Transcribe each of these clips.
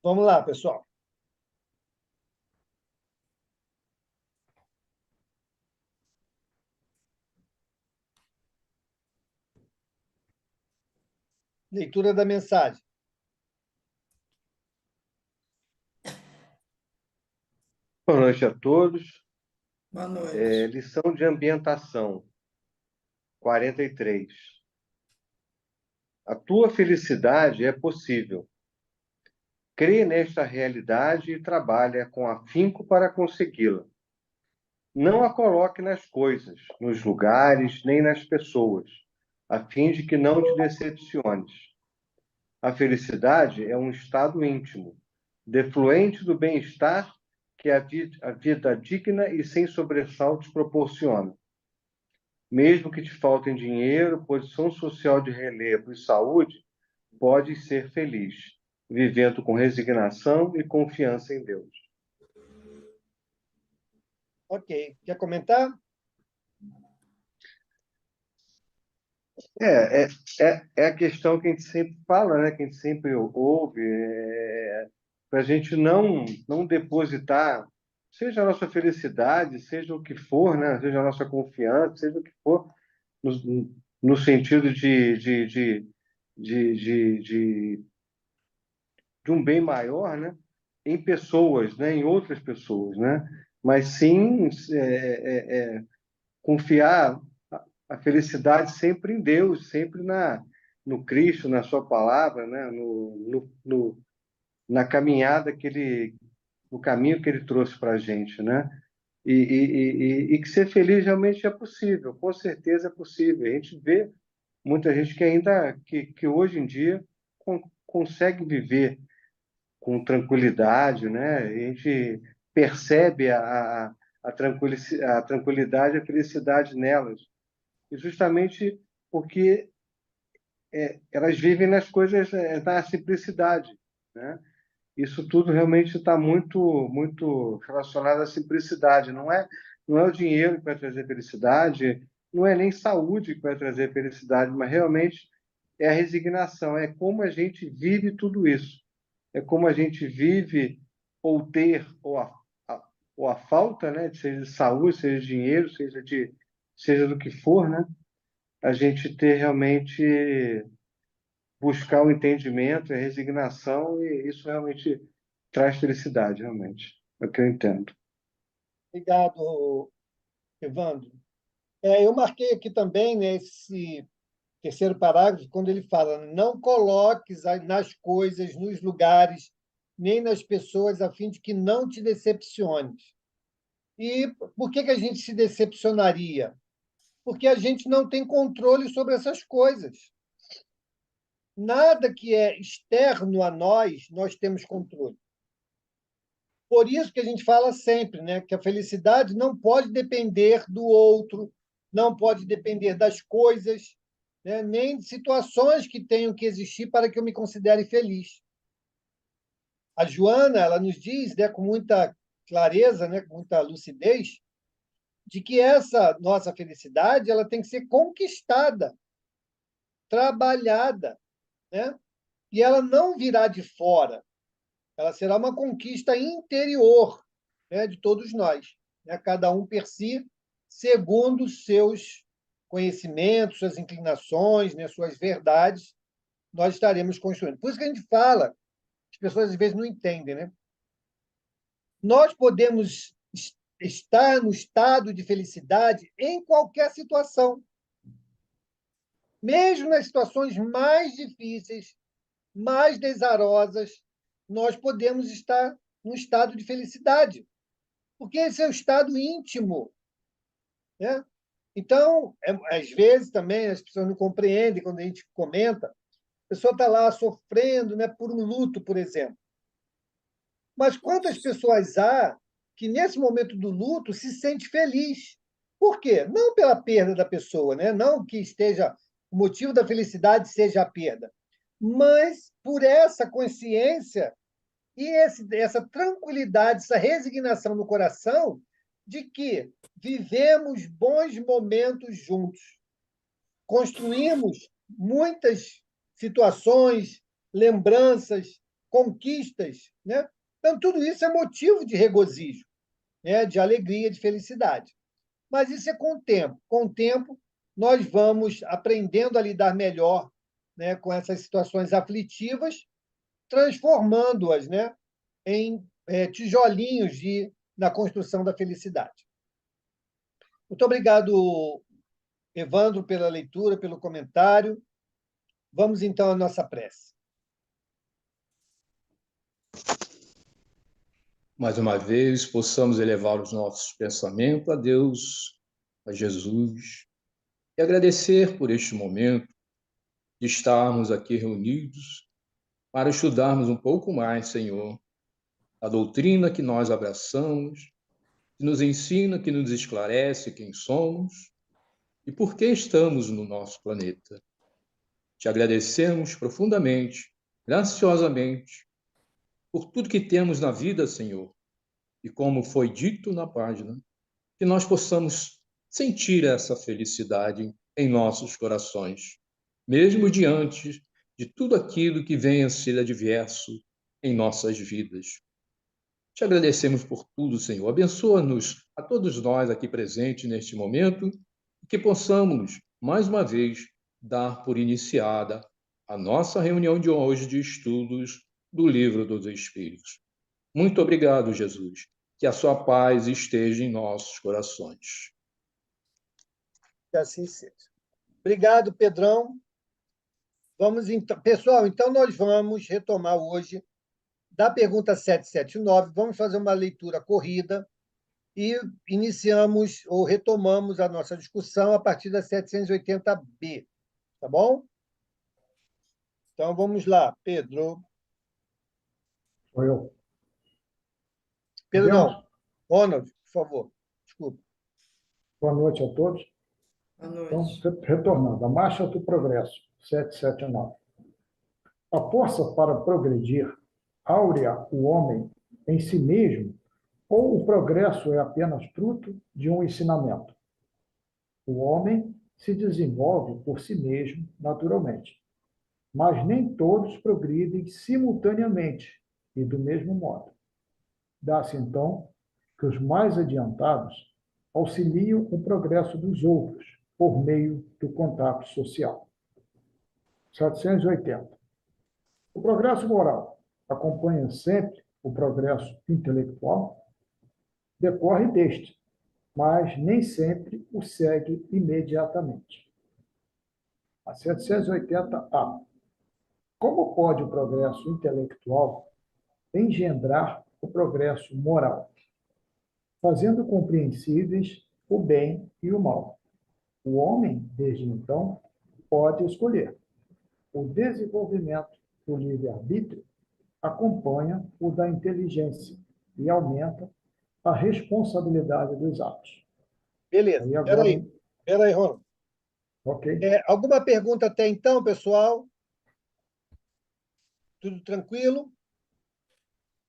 Vamos lá, pessoal. Leitura da mensagem. Boa noite a todos. Boa noite. Lição de ambientação 43. A tua felicidade é possível. Crê nesta realidade e trabalha com afinco para consegui-la. Não a coloque nas coisas, nos lugares, nem nas pessoas, a fim de que não te decepciones. A felicidade é um estado íntimo, defluente do bem-estar que a vida digna e sem sobressaltos proporciona. Mesmo que te faltem dinheiro, posição social de relevo e saúde, podes ser feliz, vivendo com resignação e confiança em Deus. Ok. Quer comentar? É a questão que a gente sempre fala, né? Que a gente sempre ouve, para a gente não depositar, seja a nossa felicidade, seja o que for, né? Seja a nossa confiança, seja o que for, no sentido de um bem maior, né? Em pessoas, né? Em outras pessoas, né? Mas sim confiar a felicidade sempre em Deus, sempre no Cristo, na Sua palavra, né? Na caminhada no caminho que Ele trouxe para a gente, né? E que ser feliz realmente é possível, com certeza é possível. A gente vê muita gente que ainda, que hoje em dia consegue viver com tranquilidade, né? E a gente percebe a tranquilidade, a felicidade nelas, e justamente porque elas vivem nas coisas, na simplicidade, né? Isso tudo realmente está muito relacionado à simplicidade. Não é o dinheiro que vai trazer felicidade, não é nem saúde que vai trazer felicidade, mas realmente é a resignação, é como a gente vive tudo isso. É como a gente vive ou ter ou a falta, né, seja de saúde, seja de dinheiro, seja do que for, né? A gente ter realmente buscar o entendimento, a resignação, e isso realmente traz felicidade, realmente. É o que eu entendo. Obrigado, Evandro. Eu marquei aqui também, né, esse terceiro parágrafo, quando ele fala: não coloques nas coisas, nos lugares, nem nas pessoas, a fim de que não te decepciones. E por que a gente se decepcionaria? Porque a gente não tem controle sobre essas coisas. Nada que é externo a nós temos controle. Por isso que a gente fala sempre, né, que a felicidade não pode depender do outro, não pode depender das coisas, né, nem de situações que tenham que existir para que eu me considere feliz. A Joana, ela nos diz, né, com muita clareza, né, com muita lucidez, de que essa nossa felicidade ela tem que ser conquistada, trabalhada, né? E ela não virá de fora, ela será uma conquista interior, né, de todos nós, né, cada um per si, segundo os seus conhecimentos, suas inclinações, né, suas verdades, nós estaremos construindo. Por isso que a gente fala, as pessoas às vezes não entendem, né? Nós podemos estar no estado de felicidade em qualquer situação, mesmo nas situações mais difíceis, mais desarosas, nós podemos estar num estado de felicidade, porque esse é o estado íntimo, né? Então, às vezes também as pessoas não compreendem quando a gente comenta, a pessoa está lá sofrendo, né, por um luto, por exemplo. Mas quantas pessoas há que, nesse momento do luto, se sente feliz? Por quê? Não pela perda da pessoa, né? Não que esteja o motivo da felicidade seja a perda, mas por essa consciência e essa tranquilidade, essa resignação no coração de que vivemos bons momentos juntos, construímos muitas situações, lembranças, conquistas, né? Então, tudo isso é motivo de regozijo, né? De alegria, de felicidade. Mas isso é com o tempo. Com o tempo, nós vamos aprendendo a lidar melhor, né, com essas situações aflitivas, transformando-as, né, em tijolinhos na construção da felicidade. Muito obrigado, Evandro, pela leitura, pelo comentário. Vamos, então, à nossa prece. Mais uma vez, possamos elevar os nossos pensamentos a Deus, a Jesus, e agradecer por este momento de estarmos aqui reunidos para estudarmos um pouco mais, Senhor, a doutrina que nós abraçamos, que nos ensina, que nos esclarece quem somos e por que estamos no nosso planeta. Te agradecemos profundamente, graciosamente, por tudo que temos na vida, Senhor, e como foi dito na página, que nós possamos sentir essa felicidade em nossos corações, mesmo diante de tudo aquilo que venha a ser adverso em nossas vidas. Te agradecemos por tudo, Senhor. Abençoa-nos a todos nós aqui presentes neste momento e que possamos, mais uma vez, dar por iniciada a nossa reunião de hoje de estudos do Livro dos Espíritos. Muito obrigado, Jesus. Que a sua paz esteja em nossos corações. Que assim seja. Obrigado, Pedrão. Vamos então, pessoal, então nós vamos retomar hoje da pergunta 779, vamos fazer uma leitura corrida e iniciamos ou retomamos a nossa discussão a partir da 780B, tá bom? Então vamos lá, Pedro. Sou eu. Pedro Podemos? não, Ronald, por favor. Desculpa. Boa noite a todos. Boa Então, noite. retornando, a Marcha do Progresso, 779. A força para progredir áurea o homem em si mesmo, ou o progresso é apenas fruto de um ensinamento? O homem se desenvolve por si mesmo, naturalmente, mas nem todos progridem simultaneamente e do mesmo modo. Dá-se, então, que os mais adiantados auxiliam o progresso dos outros por meio do contato social. 780. O progresso moral acompanha sempre o progresso intelectual? Decorre deste, mas nem sempre o segue imediatamente. A 780A. Como pode o progresso intelectual engendrar o progresso moral, fazendo compreensíveis o bem e o mal? O homem, desde então, pode escolher. O desenvolvimento do livre-arbítrio acompanha o da inteligência e aumenta a responsabilidade dos atos. Beleza. Aí agora, Espera aí, Ronald. ok? Alguma pergunta até então, pessoal? Tudo tranquilo?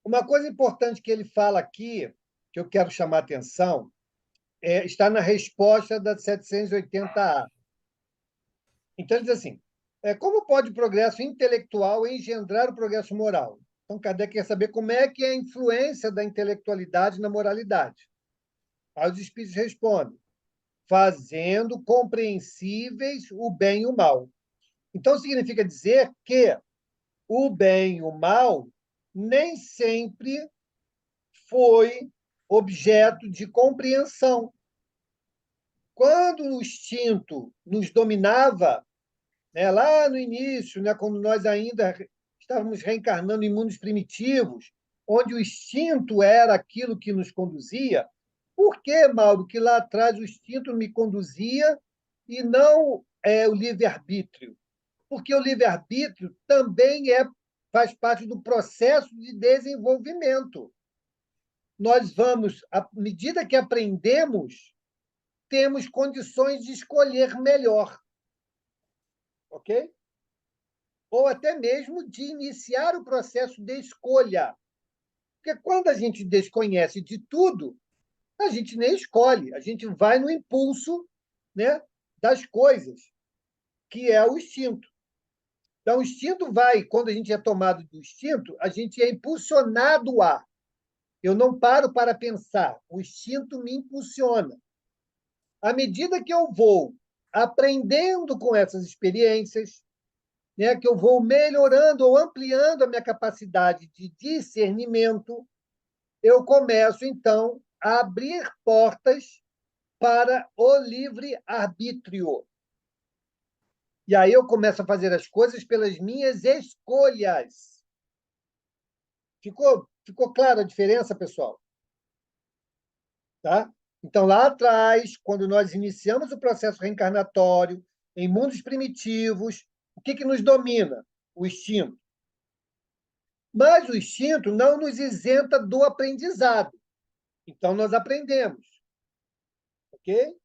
Uma coisa importante que ele fala aqui, que eu quero chamar a atenção, está na resposta da 780A. Então, ele diz assim, como pode o progresso intelectual engendrar o progresso moral? Então, Kardec quer saber como é que é a influência da intelectualidade na moralidade. Aí os espíritos respondem, fazendo compreensíveis o bem e o mal. Então, significa dizer que o bem e o mal nem sempre foi objeto de compreensão. Quando o instinto nos dominava, né, lá no início, né, quando nós ainda estávamos reencarnando em mundos primitivos, onde o instinto era aquilo que nos conduzia, por que, Mauro, que lá atrás o instinto me conduzia e não o livre-arbítrio? Porque o livre-arbítrio também faz parte do processo de desenvolvimento. Nós vamos, à medida que aprendemos, temos condições de escolher melhor, ok? Ou até mesmo de iniciar o processo de escolha. Porque quando a gente desconhece de tudo, a gente nem escolhe, a gente vai no impulso, né, das coisas, que é o instinto. Então, o instinto vai, quando a gente é tomado do instinto, a gente é impulsionado a. Eu não paro para pensar, o instinto me impulsiona. À medida que eu vou aprendendo com essas experiências, né, que eu vou melhorando ou ampliando a minha capacidade de discernimento, eu começo, então, a abrir portas para o livre-arbítrio. E aí eu começo a fazer as coisas pelas minhas escolhas. Ficou clara a diferença, pessoal? Tá? Então, lá atrás, quando nós iniciamos o processo reencarnatório, em mundos primitivos, o que nos domina? O instinto. Mas o instinto não nos isenta do aprendizado. Então, nós aprendemos. Ok?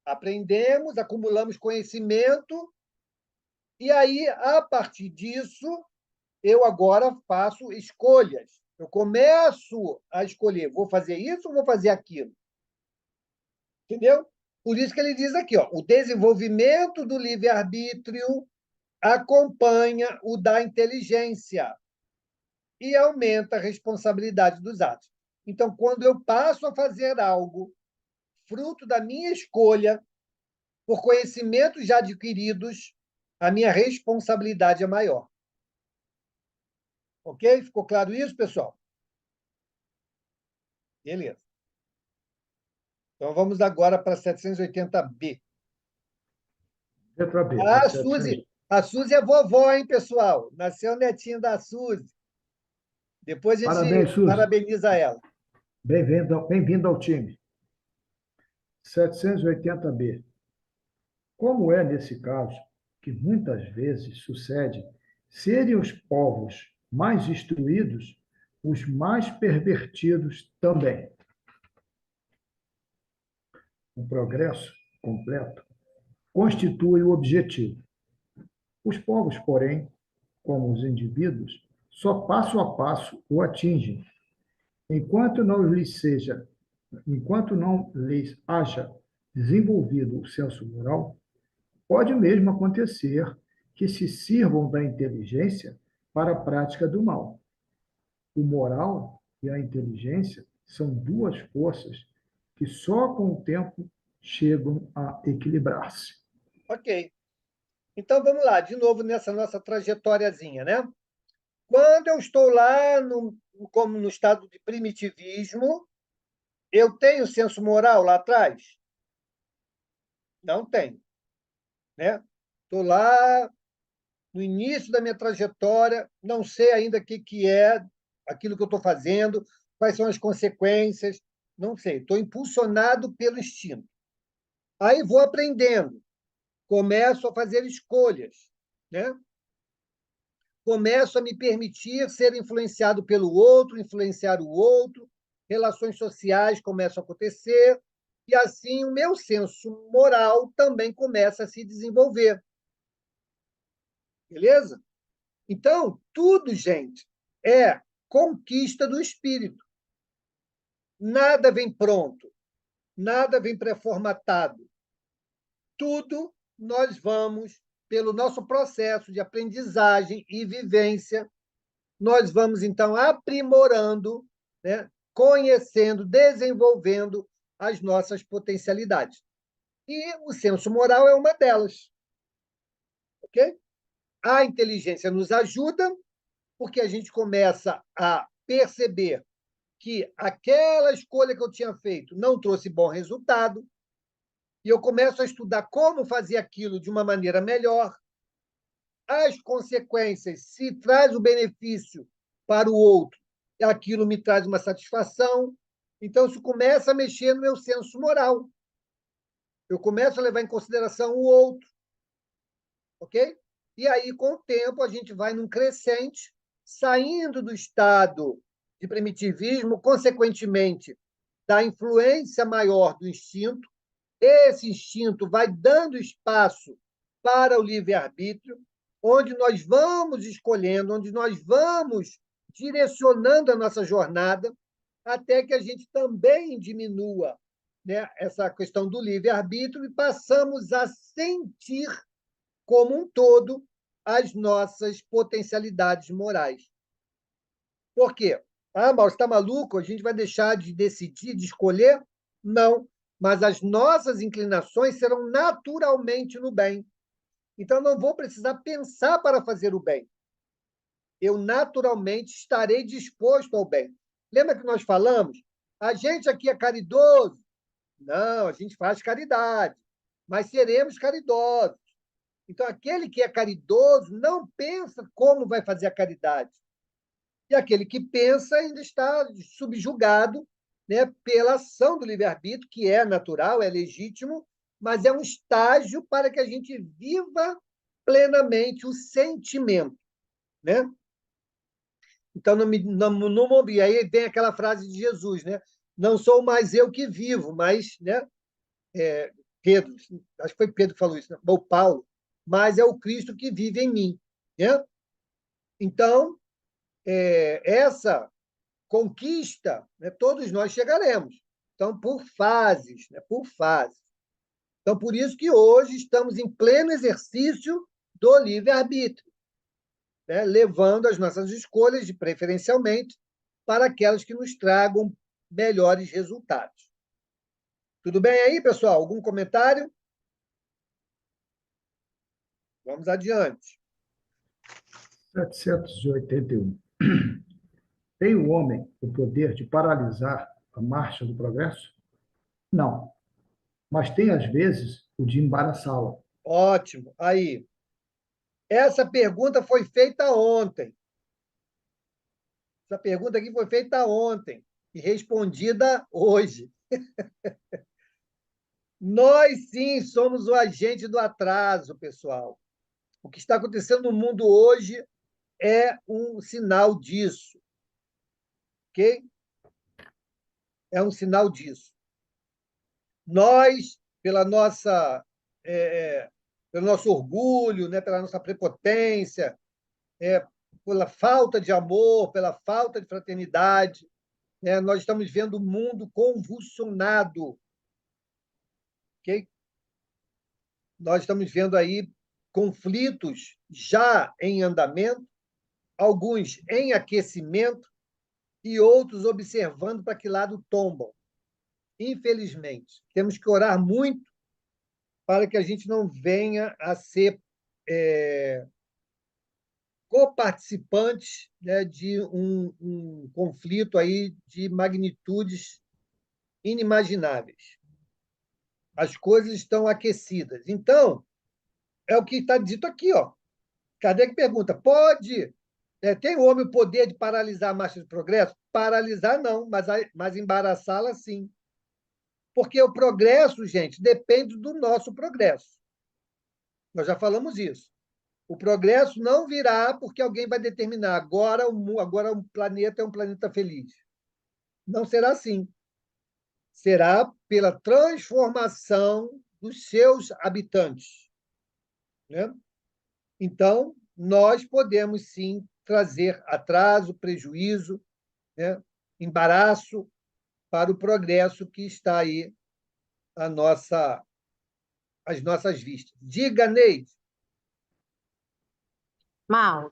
Aprendemos, acumulamos conhecimento, e aí, a partir disso, eu agora faço escolhas. Eu começo a escolher, vou fazer isso ou vou fazer aquilo? Entendeu? Por isso que ele diz aqui, ó, o desenvolvimento do livre-arbítrio acompanha o da inteligência e aumenta a responsabilidade dos atos. Então, quando eu passo a fazer algo fruto da minha escolha, por conhecimentos já adquiridos, a minha responsabilidade é maior. Ok? Ficou claro isso, pessoal? Beleza. Então, vamos agora para 780B. Letra B. A Suzy é vovó, hein, pessoal? Nasceu netinho da Suzy. Depois a gente Parabéns, Suzy. parabeniza ela. Bem-vindo ao time. 780B. Como é nesse caso que muitas vezes sucede serem os povos mais instruídos os mais pervertidos também. O progresso completo constitui o objetivo. Os povos, porém, como os indivíduos, só passo a passo o atingem, enquanto não lhes haja desenvolvido o senso moral. Pode mesmo acontecer que se sirvam da inteligência para a prática do mal. O moral e a inteligência são duas forças que só com o tempo chegam a equilibrar-se. Ok. Então, vamos lá, de novo nessa nossa trajetóriazinha, né? Quando eu estou lá, como no estado de primitivismo, eu tenho senso moral lá atrás? Não tenho. Né? Estou lá no início da minha trajetória, não sei ainda o que é aquilo que eu estou fazendo, quais são as consequências, não sei. Estou impulsionado pelo instinto. Aí vou aprendendo, começo a fazer escolhas, né? Começo a me permitir ser influenciado pelo outro, influenciar o outro, relações sociais começam a acontecer, e assim o meu senso moral também começa a se desenvolver. Beleza? Então, tudo, gente, é conquista do espírito. Nada vem pronto, nada vem pré-formatado. Tudo nós vamos, pelo nosso processo de aprendizagem e vivência, nós vamos, então, aprimorando, né? Conhecendo, desenvolvendo as nossas potencialidades. E o senso moral é uma delas. Ok? A inteligência nos ajuda, porque a gente começa a perceber que aquela escolha que eu tinha feito não trouxe bom resultado, e eu começo a estudar como fazer aquilo de uma maneira melhor. As consequências, se traz o benefício para o outro, aquilo me traz uma satisfação. Então, isso começa a mexer no meu senso moral. Eu começo a levar em consideração o outro. Ok? E aí, com o tempo, a gente vai num crescente, saindo do estado de primitivismo, consequentemente, da influência maior do instinto. Esse instinto vai dando espaço para o livre-arbítrio, onde nós vamos escolhendo, onde nós vamos direcionando a nossa jornada, até que a gente também diminua, né, essa questão do livre-arbítrio e passamos a sentir como um todo as nossas potencialidades morais. Por quê? Ah, Mauro, você está maluco? A gente vai deixar de decidir, de escolher? Não. Mas as nossas inclinações serão naturalmente no bem. Então, não vou precisar pensar para fazer o bem. Eu naturalmente estarei disposto ao bem. Lembra que nós falamos? A gente aqui é caridoso? Não, a gente faz caridade, mas seremos caridosos. Então, aquele que é caridoso não pensa como vai fazer a caridade. E aquele que pensa ainda está subjugado, né, pela ação do livre-arbítrio, que é natural, é legítimo, mas é um estágio para que a gente viva plenamente o sentimento. Né? Então, e aí vem aquela frase de Jesus, né? Não sou mais eu que vivo, mas, né? Pedro, acho que foi Pedro que falou isso, né? Ou Paulo, mas é o Cristo que vive em mim. Né? Então, essa conquista, né, todos nós chegaremos. Então, por fases, né? Por fases. Então, por isso que hoje estamos em pleno exercício do livre-arbítrio, né? Levando as nossas escolhas, preferencialmente, para aquelas que nos tragam melhores resultados. Tudo bem aí, pessoal? Algum comentário? Vamos adiante. 781. Tem o homem o poder de paralisar a marcha do progresso? Não, mas tem, às vezes, o de embaraçá-la. Ótimo. Aí. Essa pergunta foi feita ontem. Essa pergunta aqui foi feita ontem e respondida hoje. Nós, sim, somos o agente do atraso, pessoal. O que está acontecendo no mundo hoje é um sinal disso. Ok? É um sinal disso. Nós, pelo nosso orgulho, né, pela nossa prepotência, pela falta de amor, pela falta de fraternidade, né, nós estamos vendo o mundo convulsionado. Okay? Nós estamos vendo aí conflitos já em andamento, alguns em aquecimento e outros observando para que lado tombam. Infelizmente, temos que orar muito para que a gente não venha a ser coparticipantes, né, de um conflito aí de magnitudes inimagináveis. As coisas estão aquecidas. Então, é o que está dito aqui. Ó. Kardec pergunta, tem o homem o poder de paralisar a marcha do progresso? Paralisar não, mas embaraçá-la sim. Porque o progresso, gente, depende do nosso progresso. Nós já falamos isso. O progresso não virá porque alguém vai determinar agora o planeta é um planeta feliz. Não será assim. Será pela transformação dos seus habitantes. Né? Então, nós podemos, sim, trazer atraso, prejuízo, né? Embaraço para o progresso que está aí às nossas vistas. Diga, Neide. Mauro,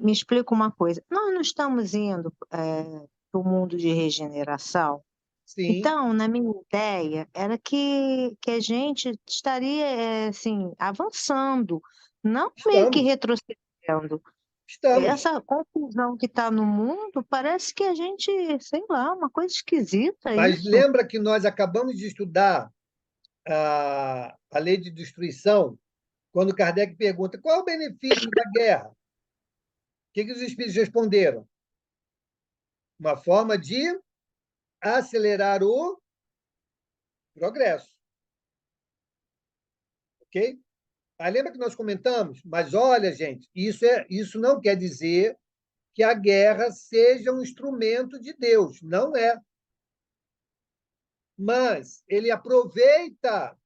me explica uma coisa. Nós não estamos indo para o mundo de regeneração? Sim. Então, na minha ideia, era que a gente estaria assim, avançando, não meio que retrocedendo. Estamos. Essa confusão que está no mundo, parece que a gente, sei lá, uma coisa esquisita Mas isso. lembra que nós acabamos de estudar a lei de destruição, quando Kardec pergunta qual é o benefício da guerra? O que os espíritos responderam? Uma forma de acelerar o progresso. Ok? Aí lembra que nós comentamos? Mas olha, gente, isso não quer dizer que a guerra seja um instrumento de Deus. Não é. Mas ele aproveita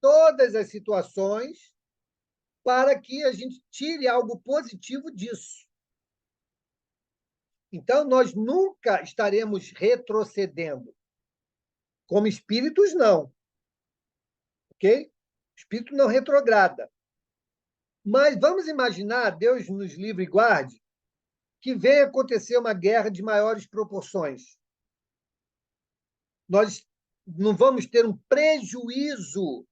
todas as situações para que a gente tire algo positivo disso. Então, nós nunca estaremos retrocedendo. Como espíritos, não. Ok? O espírito não retrograda. Mas vamos imaginar, Deus nos livre e guarde, que venha acontecer uma guerra de maiores proporções. Nós não vamos ter um prejuízo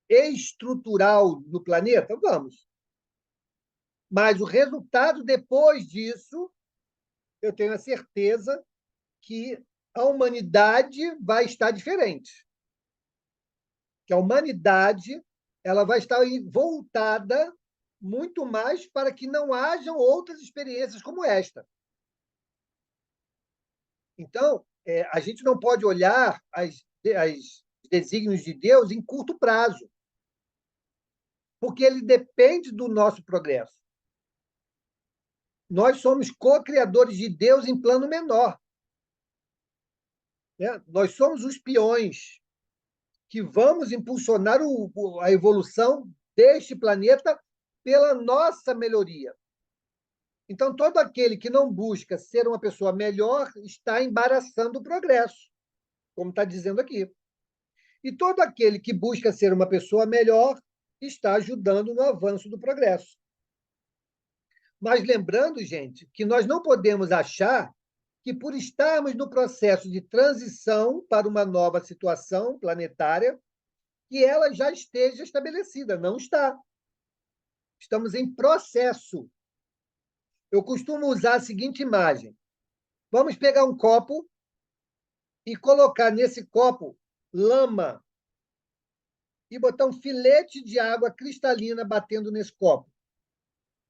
estrutural no planeta? Vamos. Mas o resultado depois disso, eu tenho a certeza que a humanidade vai estar diferente. Que a humanidade ela vai estar voltada muito mais para que não hajam outras experiências como esta. Então, a gente não pode olhar as desígnios de Deus em curto prazo, porque ele depende do nosso progresso. Nós somos co-criadores de Deus em plano menor. Né? Nós somos os peões que vamos impulsionar a evolução deste planeta pela nossa melhoria. Então, todo aquele que não busca ser uma pessoa melhor está embaraçando o progresso, como está dizendo aqui. E todo aquele que busca ser uma pessoa melhor está ajudando no avanço do progresso. Mas lembrando, gente, que nós não podemos achar que, por estarmos no processo de transição para uma nova situação planetária, que ela já esteja estabelecida. Não está. Estamos em processo. Eu costumo usar a seguinte imagem. Vamos pegar um copo e colocar nesse copo lama e botar um filete de água cristalina batendo nesse copo.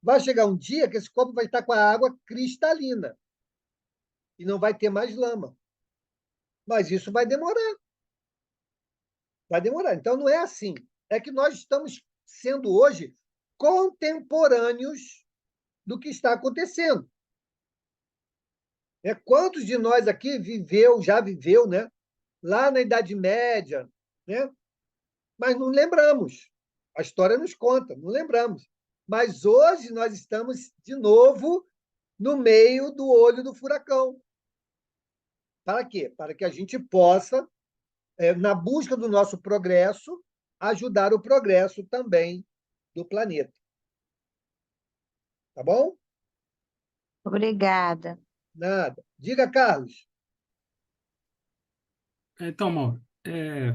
Vai chegar um dia que esse copo vai estar com a água cristalina e não vai ter mais lama. Mas isso vai demorar. Vai demorar. Então, não é assim. É que nós estamos sendo hoje contemporâneos do que está acontecendo. Quantos de nós aqui já viveu, né? Lá na Idade Média, né? Mas não lembramos. A história nos conta, não lembramos. Mas hoje nós estamos, de novo, no meio do olho do furacão. Para quê? Para que a gente possa, na busca do nosso progresso, ajudar o progresso também do planeta. Tá bom? Obrigada. Nada. Diga, Carlos. Então, Mauro,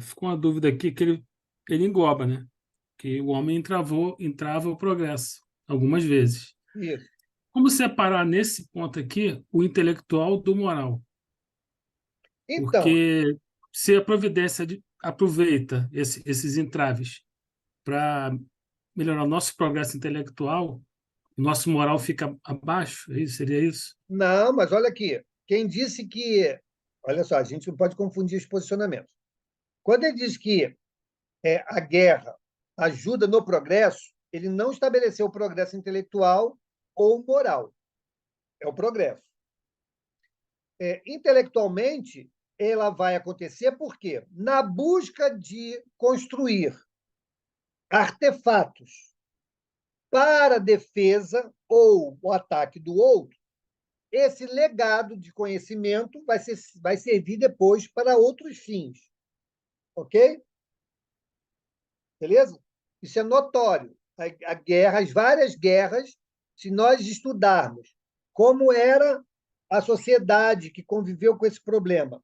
ficou uma dúvida aqui que ele engloba, né? Que o homem entrava o progresso algumas vezes. Isso. Como separar nesse ponto aqui o intelectual do moral? Então, Porque se a providência aproveita esses entraves para melhorar o nosso progresso intelectual, o nosso moral fica abaixo, seria isso? não, mas olha aqui. Quem disse que. Olha só, a gente não pode confundir os posicionamentos. Quando ele diz que a guerra ajuda no progresso, ele não estabeleceu o progresso intelectual ou moral. É o progresso. Intelectualmente, ela vai acontecer porque, na busca de construir artefatos para a defesa ou o ataque do outro, esse legado de conhecimento vai servir depois para outros fins. Ok? Beleza? Isso é notório. A guerra, as várias guerras, se nós estudarmos como era a sociedade que conviveu com esse problema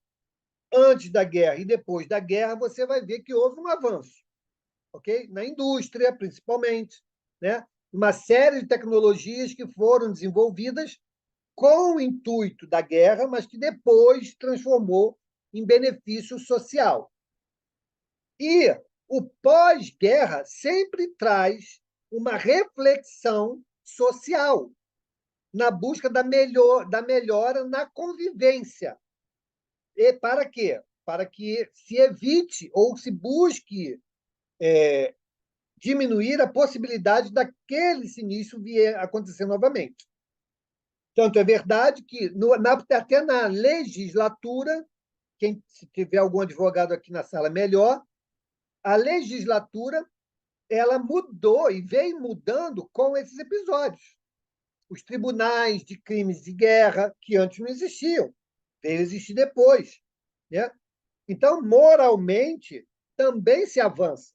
antes da guerra e depois da guerra, você vai ver que houve um avanço. Ok? Na indústria, principalmente, né? Uma série de tecnologias que foram desenvolvidas com o intuito da guerra, mas que depois transformou em benefício social. E o pós-guerra sempre traz uma reflexão social na busca da melhora na convivência. E para quê? Para que se evite ou se busque diminuir a possibilidade daquele sinistro vir a acontecer novamente. Tanto é verdade que, até na legislatura, se tiver algum advogado aqui na sala, melhor, a legislatura ela mudou e vem mudando com esses episódios. Os tribunais de crimes de guerra, que antes não existiam, veio existir depois. Né? Então, moralmente, também se avança.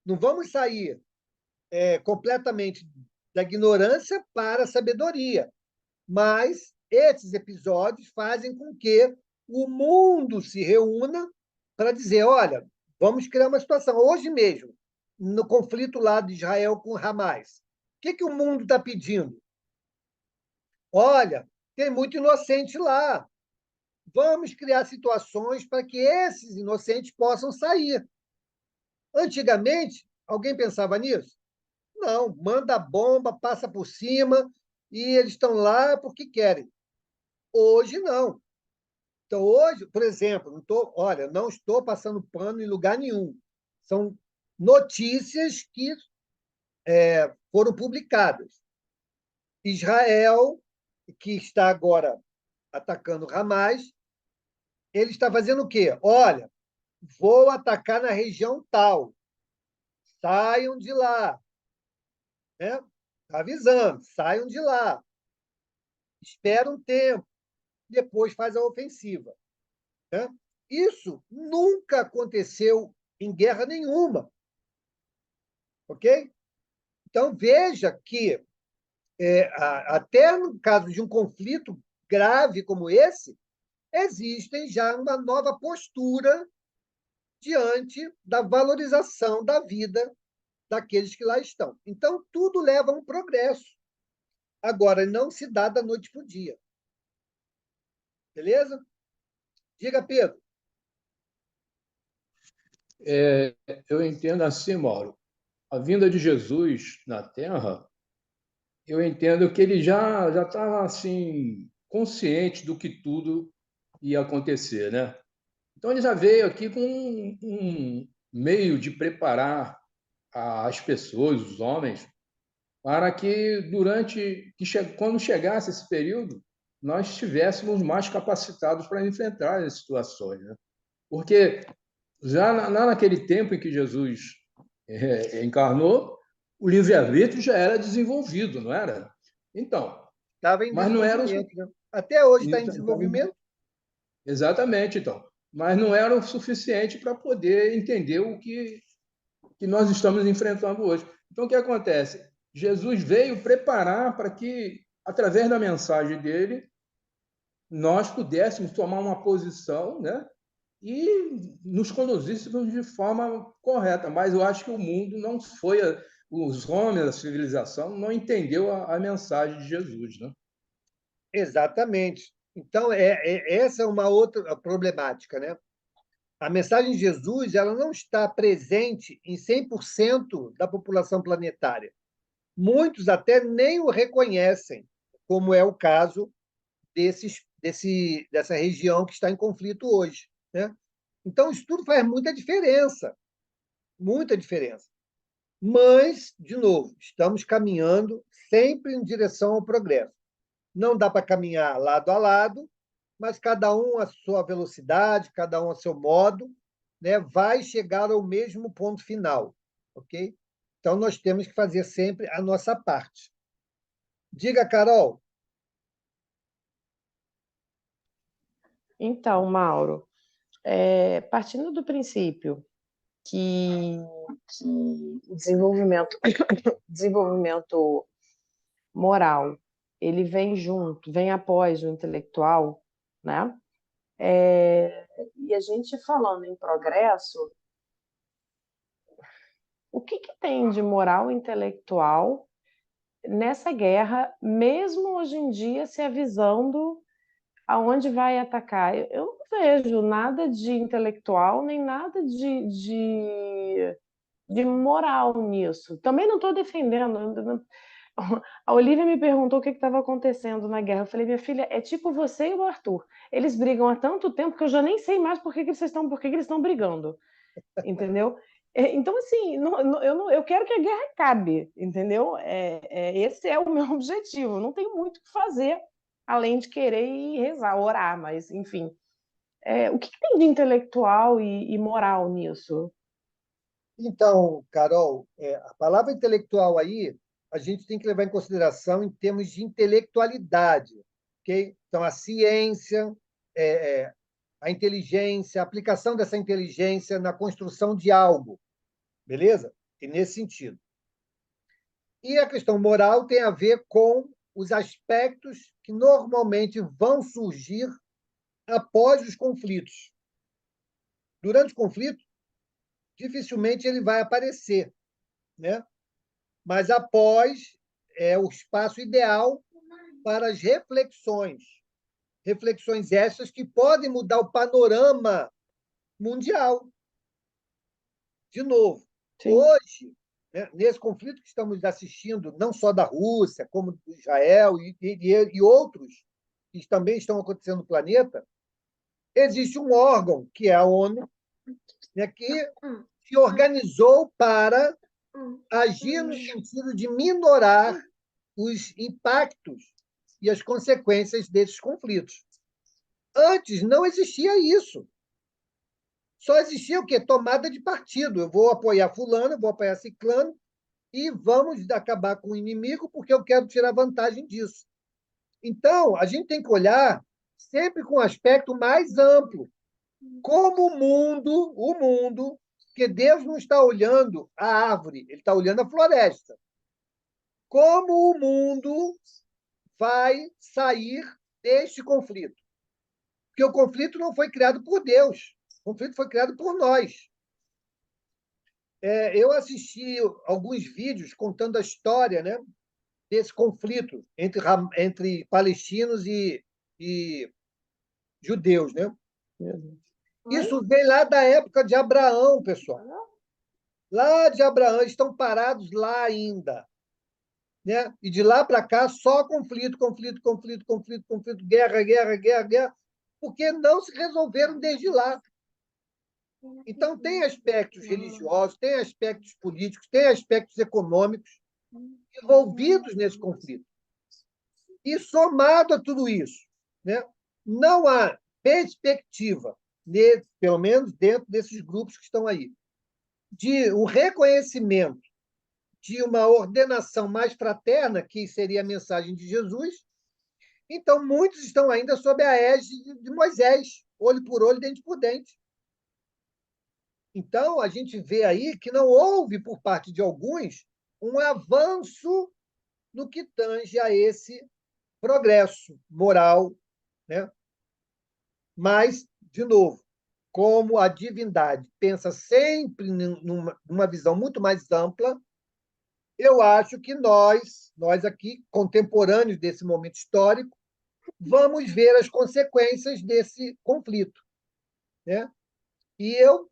Não vamos sair completamente da ignorância para a sabedoria. Mas esses episódios fazem com que o mundo se reúna para dizer: olha, vamos criar uma situação. Hoje mesmo, no conflito lá de Israel com Hamas, o que o mundo está pedindo? Olha, tem muito inocente lá. Vamos criar situações para que esses inocentes possam sair. Antigamente, alguém pensava nisso? Não, manda bomba, passa por cima e eles estão lá porque querem. Hoje, não. Então, hoje, por exemplo, não estou passando pano em lugar nenhum. São notícias que foram publicadas. Israel, que está agora atacando Hamas, ele está fazendo o quê? Olha, vou atacar na região tal. Saiam de lá. Né? Está avisando, saiam de lá. Espera um tempo, depois faz a ofensiva. Né? Isso nunca aconteceu em guerra nenhuma. Ok? Então, veja que, até no caso de um conflito grave como esse, existe já uma nova postura diante da valorização da vida daqueles que lá estão. Então, tudo leva a um progresso. Agora, não se dá da noite para o dia. Beleza? Diga, Pedro. Eu entendo assim, Mauro, a vinda de Jesus na Terra, eu entendo que ele já estava assim consciente do que tudo ia acontecer, né? Então ele já veio aqui com um meio de preparar as pessoas, os homens, para que quando chegasse esse período, nós estivéssemos mais capacitados para enfrentar as situações, né? Porque já naquele tempo em que Jesus encarnou, o livre-arbítrio já era desenvolvido, não era? Então, Estava em mas não era desenvolvimento. Né? Até hoje está em desenvolvimento. exatamente, então, mas não era o suficiente para poder entender o que nós estamos enfrentando hoje. Então, o que acontece? Jesus veio preparar para que, através da mensagem dele, nós pudéssemos tomar uma posição, né? E nos conduzíssemos de forma correta. Mas eu acho que o mundo não foi, os homens, a civilização, não entendeu a mensagem de Jesus, né? Exatamente. Então, essa é uma outra problemática. Né? A mensagem de Jesus ela não está presente em 100% da população planetária. Muitos até nem o reconhecem, como é o caso dessa região que está em conflito hoje. Né? Então, isso tudo faz muita diferença, muita diferença. Mas, de novo, estamos caminhando sempre em direção ao progresso. Não dá para caminhar lado a lado, mas cada um à sua velocidade, cada um a seu modo, né, vai chegar ao mesmo ponto final, ok? Então, nós temos que fazer sempre a nossa parte. Diga, Carol. Então, Mauro, partindo do princípio que, que o desenvolvimento moral ele vem junto, vem após o intelectual, né? E a gente falando em progresso, o que tem de moral intelectual nessa guerra, mesmo hoje em dia se avisando aonde vai atacar? Eu não vejo nada de intelectual, nem nada de moral nisso. Também não estou defendendo. A Olivia me perguntou o que estava acontecendo na guerra. Eu falei, minha filha, é tipo você e o Arthur. Eles brigam há tanto tempo que eu já nem sei mais por que eles estão brigando. Entendeu? Então, assim, eu quero que a guerra acabe, entendeu? Esse é o meu objetivo. Não tem muito o que fazer, além de querer ir rezar, orar, mas, enfim. O que tem de intelectual e moral nisso? Então, Carol, a palavra intelectual aí, a gente tem que levar em consideração em termos de intelectualidade, ok? Então, a ciência, a inteligência, a aplicação dessa inteligência na construção de algo, beleza? E nesse sentido. E a questão moral tem a ver com os aspectos que normalmente vão surgir após os conflitos. Durante o conflito, dificilmente ele vai aparecer, né? Mas após é o espaço ideal para as reflexões. Reflexões essas que podem mudar o panorama mundial. De novo, Sim. hoje, né, nesse conflito que estamos assistindo, não só da Rússia, como do Israel e outros que também estão acontecendo no planeta, existe um órgão, que é a ONU, né, que se organizou para agir no sentido de minorar os impactos e as consequências desses conflitos. Antes não existia isso. Só existia o quê? Tomada de partido. Eu vou apoiar fulano, eu vou apoiar ciclano e vamos acabar com o inimigo porque eu quero tirar vantagem disso. Então, a gente tem que olhar sempre com um aspecto mais amplo. Como o mundo, porque Deus não está olhando a árvore, ele está olhando a floresta. Como o mundo vai sair deste conflito? Porque o conflito não foi criado por Deus, o conflito foi criado por nós. Eu assisti alguns vídeos contando a história, né, desse conflito entre palestinos e judeus, né? Isso vem lá da época de Abraão, pessoal. Lá de Abraão, eles estão parados lá ainda. Né? E de lá para cá, só conflito, guerra, porque não se resolveram desde lá. Então, tem aspectos religiosos, tem aspectos políticos, tem aspectos econômicos envolvidos nesse conflito. E, somado a tudo isso, né, não há perspectiva, pelo menos dentro desses grupos que estão aí, de um reconhecimento de uma ordenação mais fraterna, que seria a mensagem de Jesus. Então, muitos estão ainda sob a égide de Moisés, olho por olho, dente por dente. Então, a gente vê aí que não houve, por parte de alguns, um avanço no que tange a esse progresso moral, né? Mas, de novo, como a divindade pensa sempre numa visão muito mais ampla, eu acho que nós aqui, contemporâneos desse momento histórico, vamos ver as consequências desse conflito. Né? E eu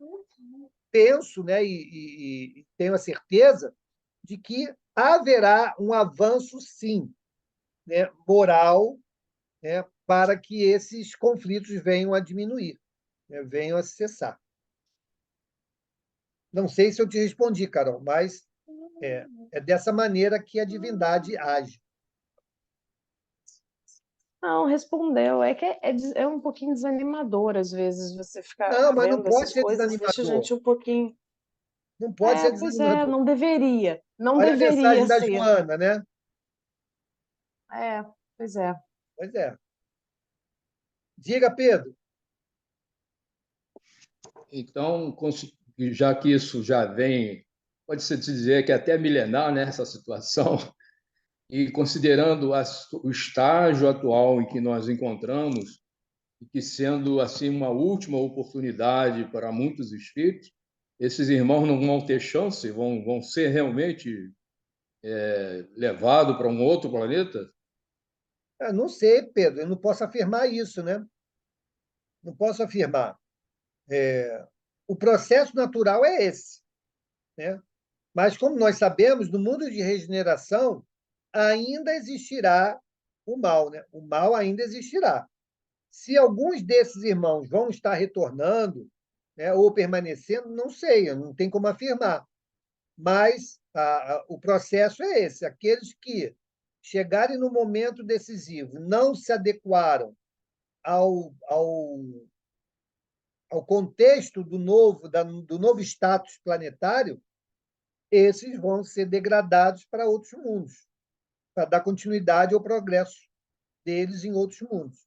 penso, né, e tenho a certeza de que haverá um avanço, sim, né, moral, né, para que esses conflitos venham a diminuir, né, venham a cessar. Não sei se eu te respondi, Carol, mas é dessa maneira que a divindade age. Não, respondeu. É que é um pouquinho desanimador, às vezes, você ficar Não, mas não vendo pode essas ser coisas, deixa a desanimador. gente um pouquinho. Não pode ser Pois é, desanimador. não deveria. Não Olha a deveria mensagem da ser. Joana, né? Pois é. Pois é. Diga, Pedro. Então, já que isso já vem, pode-se dizer que é até milenar, né, essa situação, e considerando o estágio atual em que nós encontramos, e que sendo assim uma última oportunidade para muitos espíritos, esses irmãos não vão ter chance, vão ser realmente levados para um outro planeta? Não sei, Pedro, eu não posso afirmar isso, né? Não posso afirmar. O processo natural é esse, né? Mas, como nós sabemos, no mundo de regeneração ainda existirá o mal, né? O mal ainda existirá. Se alguns desses irmãos vão estar retornando, né, ou permanecendo, não sei, não tem como afirmar. Mas o processo é esse: aqueles que chegarem no momento decisivo, não se adequaram ao contexto do novo status planetário, esses vão ser degradados para outros mundos, para dar continuidade ao progresso deles em outros mundos.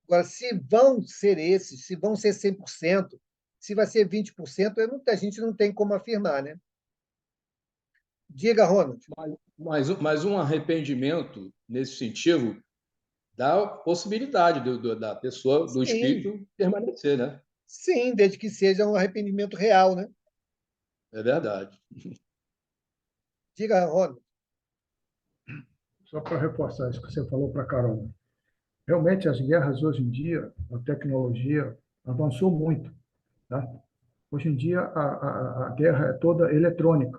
Agora, se vão ser esses, se vão ser 100%, se vai ser 20%, a gente não tem como afirmar, né? Diga, Ronald. Mas um arrependimento, nesse sentido, dá possibilidade da pessoa, do Sim, espírito, permanecer, né? sim, desde que seja um arrependimento real, né? É verdade. Diga, Rony. Só para reforçar isso que você falou para a Carol. Realmente, as guerras hoje em dia, a tecnologia avançou muito, tá? Hoje em dia, a guerra é toda eletrônica.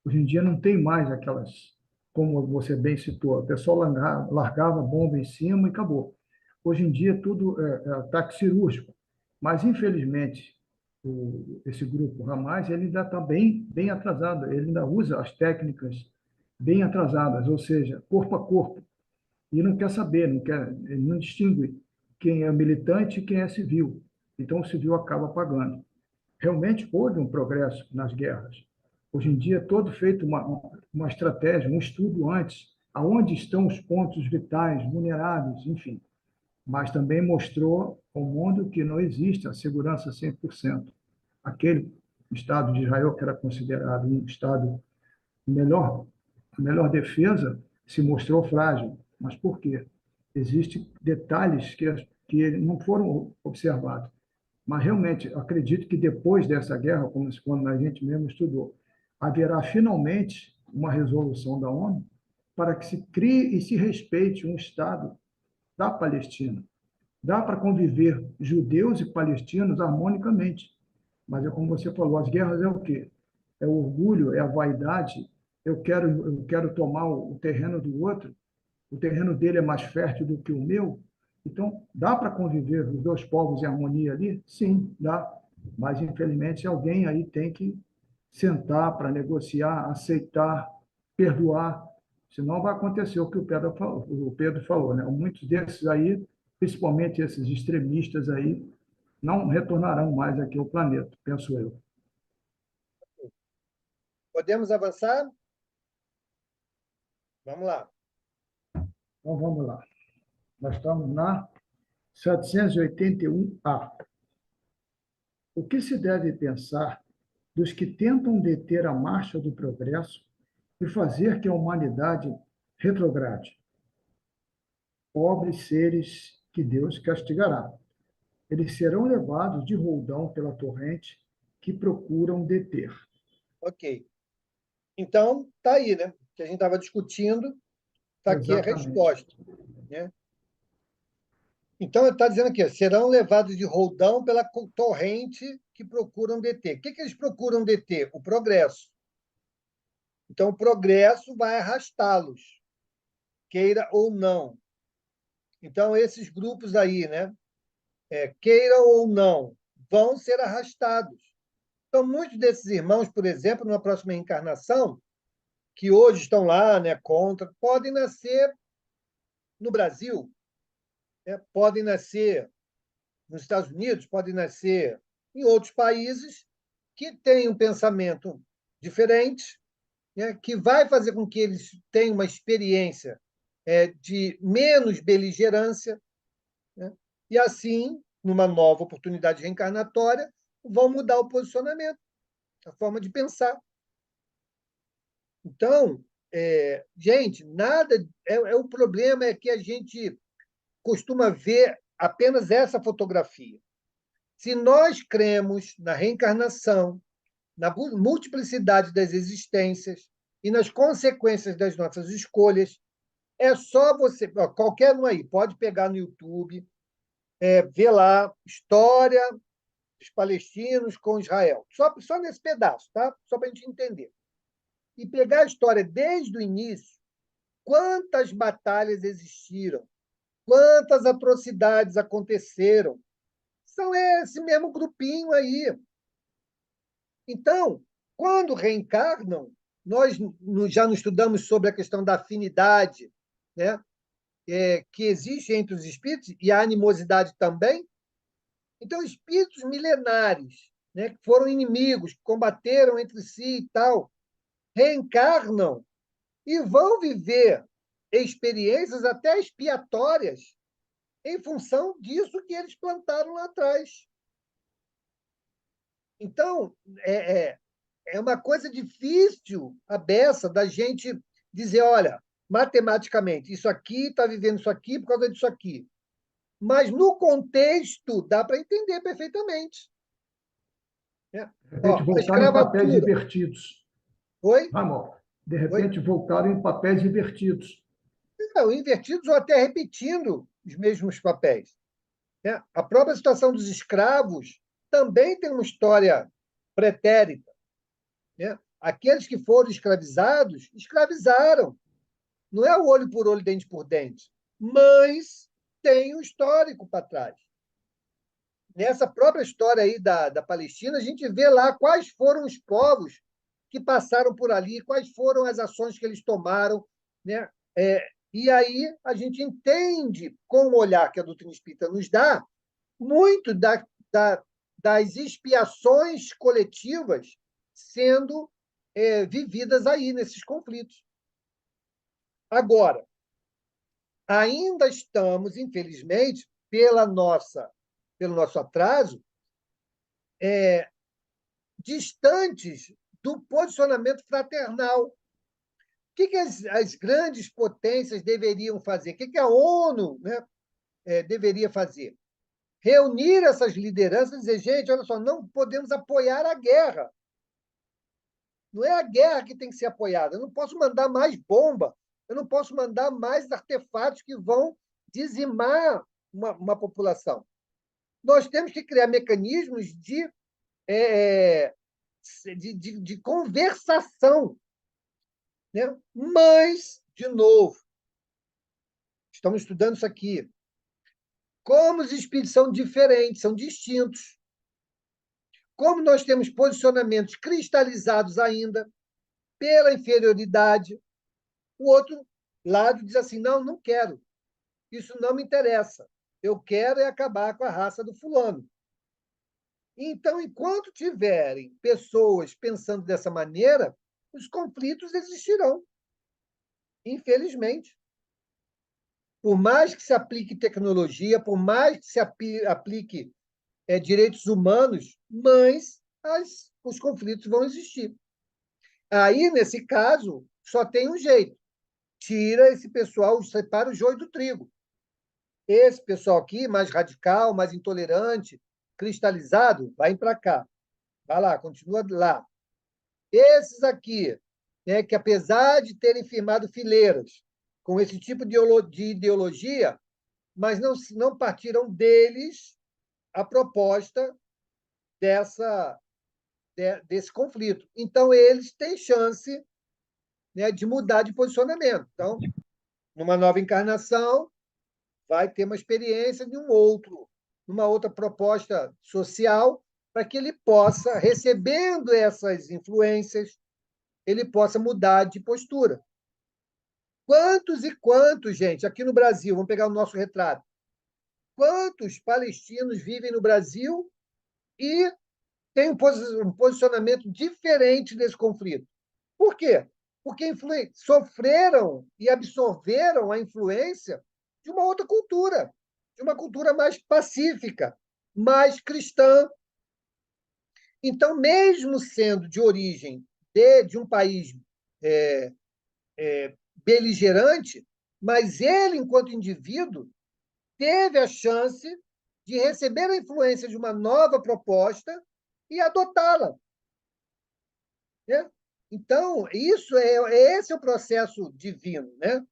Hoje em dia não tem mais aquelas, como você bem citou, o pessoal largava a bomba em cima e acabou. Hoje em dia tudo é ataque cirúrgico, mas infelizmente esse grupo Hamas ele ainda está bem atrasado, ele ainda usa as técnicas bem atrasadas, ou seja, corpo a corpo, e não quer saber, ele não distingue quem é militante e quem é civil. Então o civil acaba pagando. Realmente houve um progresso nas guerras. Hoje em dia, é todo feito uma estratégia, um estudo antes, aonde estão os pontos vitais, vulneráveis, enfim. Mas também mostrou ao mundo que não existe a segurança 100%. Aquele Estado de Israel, que era considerado um Estado melhor, a melhor defesa, se mostrou frágil. Mas por quê? Existem detalhes que não foram observados. Mas realmente acredito que depois dessa guerra, como quando a gente mesmo estudou, haverá finalmente uma resolução da ONU para que se crie e se respeite um Estado da Palestina. Dá para conviver judeus e palestinos harmonicamente, mas é como você falou, as guerras é o quê? É o orgulho, é a vaidade. Eu quero tomar o terreno do outro, o terreno dele é mais fértil do que o meu. Então, dá para conviver os dois povos em harmonia ali? Sim, dá. Mas, infelizmente, alguém aí tem que sentar para negociar, aceitar, perdoar. Senão vai acontecer o que o Pedro falou, né? Muitos desses aí, principalmente esses extremistas aí, não retornarão mais aqui ao planeta, penso eu. Podemos avançar? Vamos lá. Então, vamos lá. Nós estamos na 781A. O que se deve pensar dos que tentam deter a marcha do progresso e fazer que a humanidade retrograde? Pobres seres que Deus castigará. Eles serão levados de roldão pela torrente que procuram deter. Ok. Então, está aí, né? Que a gente estava discutindo, está aqui a Exatamente. resposta. Né? Então, ele está dizendo aqui, serão levados de roldão pela torrente que procuram deter. O que eles procuram deter? O progresso. Então, o progresso vai arrastá-los, queira ou não. Então, esses grupos aí, né, queira ou não, vão ser arrastados. Então, muitos desses irmãos, por exemplo, numa próxima reencarnação, que hoje estão lá, né, contra, podem nascer no Brasil, né, podem nascer nos Estados Unidos, podem nascer em outros países que têm um pensamento diferente, né, que vai fazer com que eles tenham uma experiência de menos beligerância, né, e assim, numa nova oportunidade reencarnatória, vão mudar o posicionamento, a forma de pensar. Então, gente, nada. O problema é que a gente costuma ver apenas essa fotografia. Se nós cremos na reencarnação, na multiplicidade das existências e nas consequências das nossas escolhas, é só você, qualquer um aí, pode pegar no YouTube, ver lá, história dos palestinos com Israel. Só nesse pedaço, tá? Só para a gente entender. E pegar a história desde o início, quantas batalhas existiram, quantas atrocidades aconteceram. São esse mesmo grupinho aí. Então, quando reencarnam, nós já não estudamos sobre a questão da afinidade, né, que existe entre os espíritos, e a animosidade também. Então, espíritos milenares, né, que foram inimigos, que combateram entre si e tal, reencarnam e vão viver experiências até expiatórias em função disso que eles plantaram lá atrás. Então, é uma coisa difícil a beça da gente dizer, olha, matematicamente, isso aqui está vivendo isso aqui por causa disso aqui. Mas, no contexto, dá para entender perfeitamente. Né? De repente, A voltaram em papéis escravatura. invertidos. Oi? Ramon, de Oi? repente, voltaram em papéis invertidos. Não, invertidos ou até repetindo os mesmos papéis. Né? A própria situação dos escravos também tem uma história pretérita. Né? Aqueles que foram escravizados, escravizaram. Não é o olho por olho, dente por dente, mas tem um histórico para trás. Nessa própria história aí da Palestina, a gente vê lá quais foram os povos que passaram por ali, quais foram as ações que eles tomaram. Né? E aí a gente entende, com o olhar que a doutrina espírita nos dá, muito das expiações coletivas sendo vividas aí nesses conflitos. Agora, ainda estamos, infelizmente, pelo nosso atraso, distantes do posicionamento fraternal. O que as grandes potências deveriam fazer? O que a ONU, né, deveria fazer? Reunir essas lideranças e dizer, gente, olha só, não podemos apoiar a guerra. Não é a guerra que tem que ser apoiada. Eu não posso mandar mais bomba, eu não posso mandar mais artefatos que vão dizimar uma população. Nós temos que criar mecanismos de conversação. Né? Mas, de novo, estamos estudando isso aqui. Como os espíritos são diferentes, são distintos. Como nós temos posicionamentos cristalizados ainda pela inferioridade, o outro lado diz assim, não, não quero. Isso não me interessa. Eu quero é acabar com a raça do fulano. Então, enquanto tiverem pessoas pensando dessa maneira, os conflitos existirão, infelizmente. Por mais que se aplique tecnologia, por mais que se aplique direitos humanos, mas os conflitos vão existir. Aí, nesse caso, só tem um jeito. Tira esse pessoal, separa o joio do trigo. Esse pessoal aqui, mais radical, mais intolerante, cristalizado, vai para cá. Vai lá, continua lá. Esses aqui, né, que apesar de terem firmado fileiras com esse tipo de ideologia, mas não partiram deles a proposta desse conflito. Então, eles têm chance, né, de mudar de posicionamento. Então, numa nova encarnação, vai ter uma experiência de numa outra proposta social, para que ele possa, recebendo essas influências, ele possa mudar de postura. Quantos e quantos, gente, aqui no Brasil, vamos pegar o nosso retrato, quantos palestinos vivem no Brasil e têm um posicionamento diferente desse conflito? Por quê? Porque sofreram e absorveram a influência de uma outra cultura, de uma cultura mais pacífica, mais cristã. Então, mesmo sendo de origem de um país beligerante, mas ele, enquanto indivíduo, teve a chance de receber a influência de uma nova proposta e adotá-la. Né? Então, esse é o processo divino, né?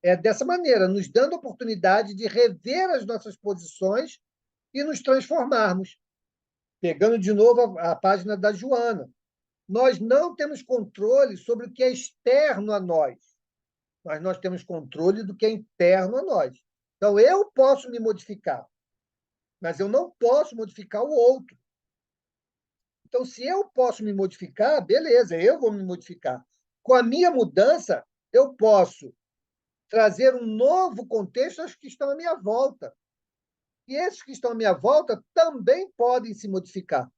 É dessa maneira, nos dando a oportunidade de rever as nossas posições e nos transformarmos. Pegando de novo a página da Joana. Nós não temos controle sobre o que é externo a nós, mas nós temos controle do que é interno a nós. Então, eu posso me modificar, mas eu não posso modificar o outro. Então, se eu posso me modificar, beleza, eu vou me modificar. Com a minha mudança, eu posso trazer um novo contexto aos que estão à minha volta. E esses que estão à minha volta também podem se modificar.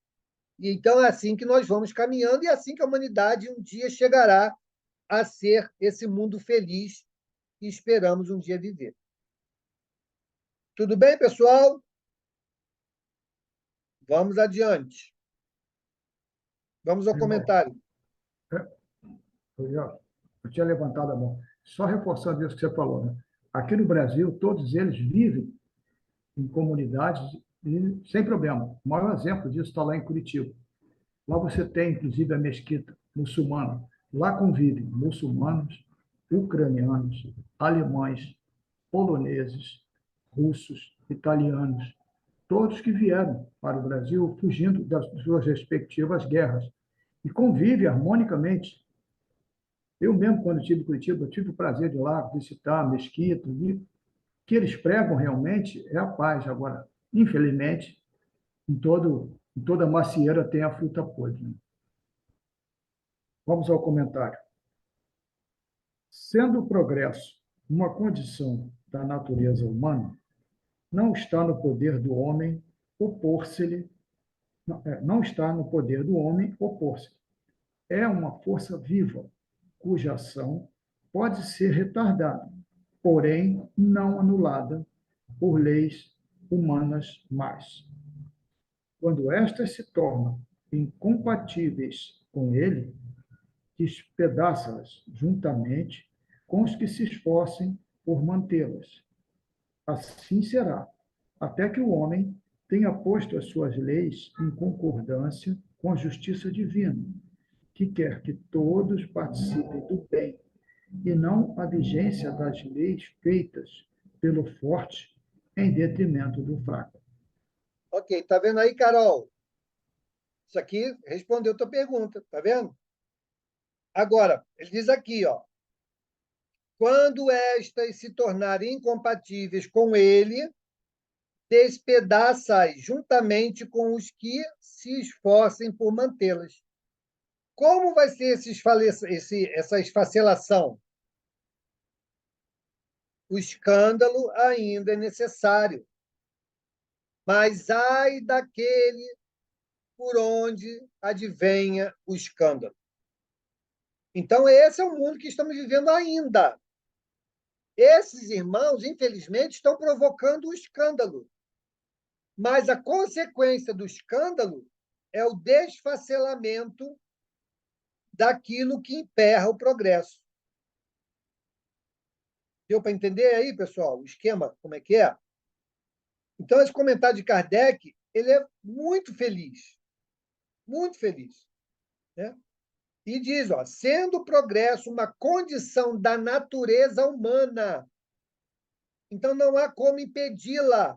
E então é assim que nós vamos caminhando e é assim que a humanidade um dia chegará a ser esse mundo feliz que esperamos um dia viver. Tudo bem, pessoal? Vamos adiante. Vamos ao comentário. Obrigado. Eu tinha levantado a mão. Só reforçando isso que você falou, né? Aqui no Brasil, todos eles vivem em comunidades e sem problema. O maior exemplo disso está lá em Curitiba. Lá você tem, inclusive, a mesquita muçulmana. Lá convivem muçulmanos, ucranianos, alemães, poloneses, russos, italianos, todos que vieram para o Brasil fugindo das suas respectivas guerras e convivem harmonicamente. Eu mesmo, quando estive em Curitiba, tive o prazer de ir lá visitar a mesquita, e o que eles pregam realmente é a paz. Agora, infelizmente, em toda macieira tem a fruta podre, né? Vamos ao comentário. Sendo o progresso uma condição da natureza humana, não está no poder do homem opor-se-lhe, não está no poder do homem opor-se. É uma força viva, cuja ação pode ser retardada, porém não anulada por leis humanas más. Quando estas se tornam incompatíveis com ele, despedaça-las juntamente com os que se esforcem por mantê-las. Assim será, até que o homem tenha posto as suas leis em concordância com a justiça divina, que quer que todos participem do bem, e não a vigência das leis feitas pelo forte em detrimento do fraco. Ok, tá vendo aí, Carol? Isso aqui respondeu tua pergunta, tá vendo? Agora, ele diz aqui, ó, quando estas se tornarem incompatíveis com ele, despedaça-as juntamente com os que se esforcem por mantê-las. Como vai ser essa esfacelação? O escândalo ainda é necessário, mas ai daquele por onde advenha o escândalo. Então, esse é o mundo que estamos vivendo ainda. Esses irmãos, infelizmente, estão provocando o escândalo. Mas a consequência do escândalo é o desfacelamento daquilo que emperra o progresso. Deu para entender aí, pessoal, o esquema, como é que é? Então, esse comentário de Kardec, ele é muito feliz, né? E diz, ó, sendo o progresso uma condição da natureza humana, então não há como impedi-la.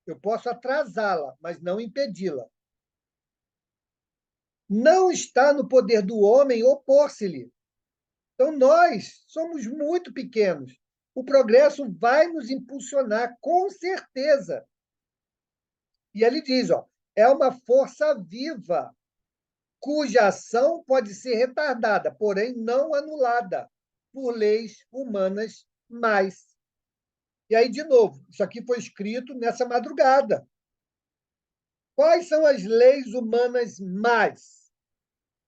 Eu posso atrasá-la, mas não impedi-la. Não está no poder do homem opor-se-lhe. Então, nós somos muito pequenos. O progresso vai nos impulsionar, com certeza. E ele diz, ó, é uma força viva, cuja ação pode ser retardada, porém não anulada por leis humanas mais. E aí, de novo, isso aqui foi escrito nessa madrugada. Quais são as leis humanas mais?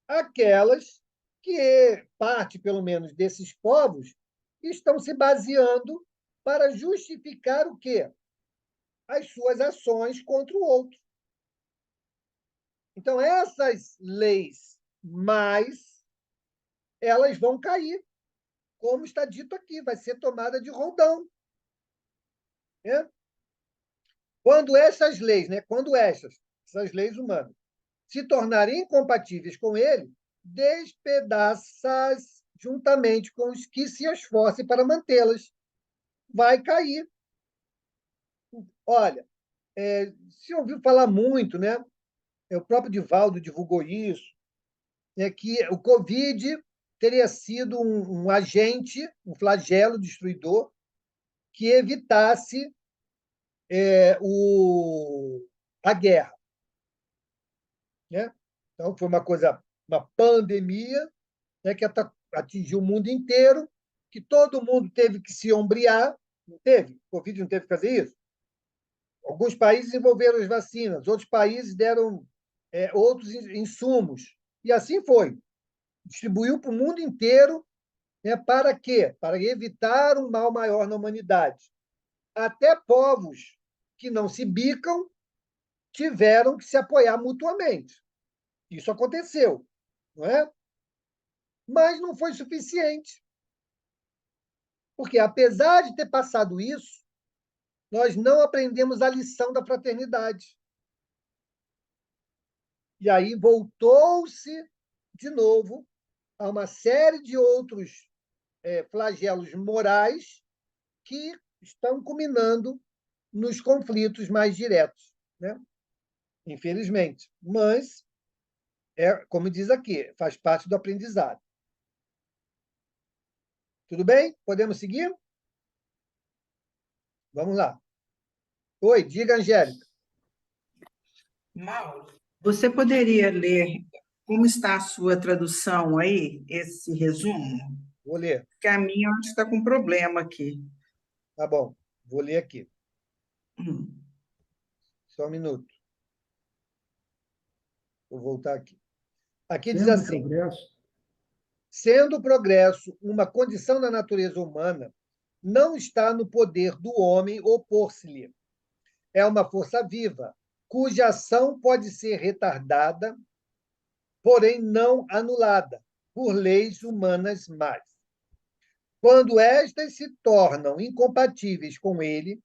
Aquelas que parte, pelo menos, desses povos estão se baseando para justificar o quê? As suas ações contra o outro. Então, essas leis mais, elas vão cair, como está dito aqui, vai ser tomada de roldão. Né? Quando essas leis, né? Quando essas leis humanas, se tornarem incompatíveis com ele, despedaça-as juntamente com os que se esforcem para mantê-las. Vai cair. Olha, se ouviu falar muito, né? O próprio Divaldo divulgou isso, que o Covid teria sido um agente, um flagelo destruidor, que evitasse a guerra. Né? Então, foi uma pandemia, né, que atingiu o mundo inteiro, que todo mundo teve que se ombrear, não teve? O Covid não teve que fazer isso? Alguns países desenvolveram as vacinas, outros países deram outros insumos, e assim foi. Distribuiu para o mundo inteiro, né, para quê? Para evitar um mal maior na humanidade. Até povos que não se bicam tiveram que se apoiar mutuamente. Isso aconteceu, não é? Mas não foi suficiente. Porque, apesar de ter passado isso, nós não aprendemos a lição da fraternidade. E aí voltou-se, de novo, a uma série de outros flagelos morais que estão culminando nos conflitos mais diretos, né? Infelizmente. Mas, como diz aqui, faz parte do aprendizado. Tudo bem? Podemos seguir? Vamos lá. Oi, diga, Angélica. Mauro, você poderia ler como está a sua tradução aí, esse resumo? Vou ler. Porque a minha eu acho que está com problema aqui. Tá bom, vou ler aqui. Hum. Só um minuto. Vou voltar aqui. Aqui diz Sendo o assim: progresso, sendo o progresso uma condição da natureza humana, não está no poder do homem opor-se-lhe. É uma força viva, cuja ação pode ser retardada, porém não anulada, por leis humanas más. Quando estas se tornam incompatíveis com ele,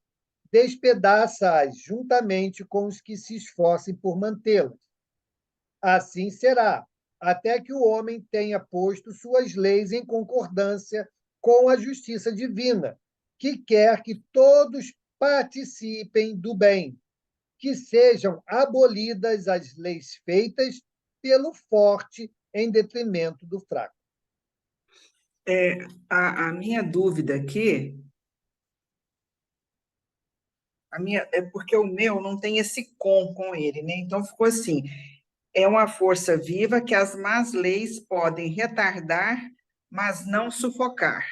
despedaça-as juntamente com os que se esforcem por mantê-las. Assim será, até que o homem tenha posto suas leis em concordância com a justiça divina, que quer que todos participem do bem, que sejam abolidas as leis feitas pelo forte em detrimento do fraco. A minha dúvida aqui, é porque o meu não tem esse com ele, né? Então ficou assim: é uma força viva que as más leis podem retardar, mas não sufocar.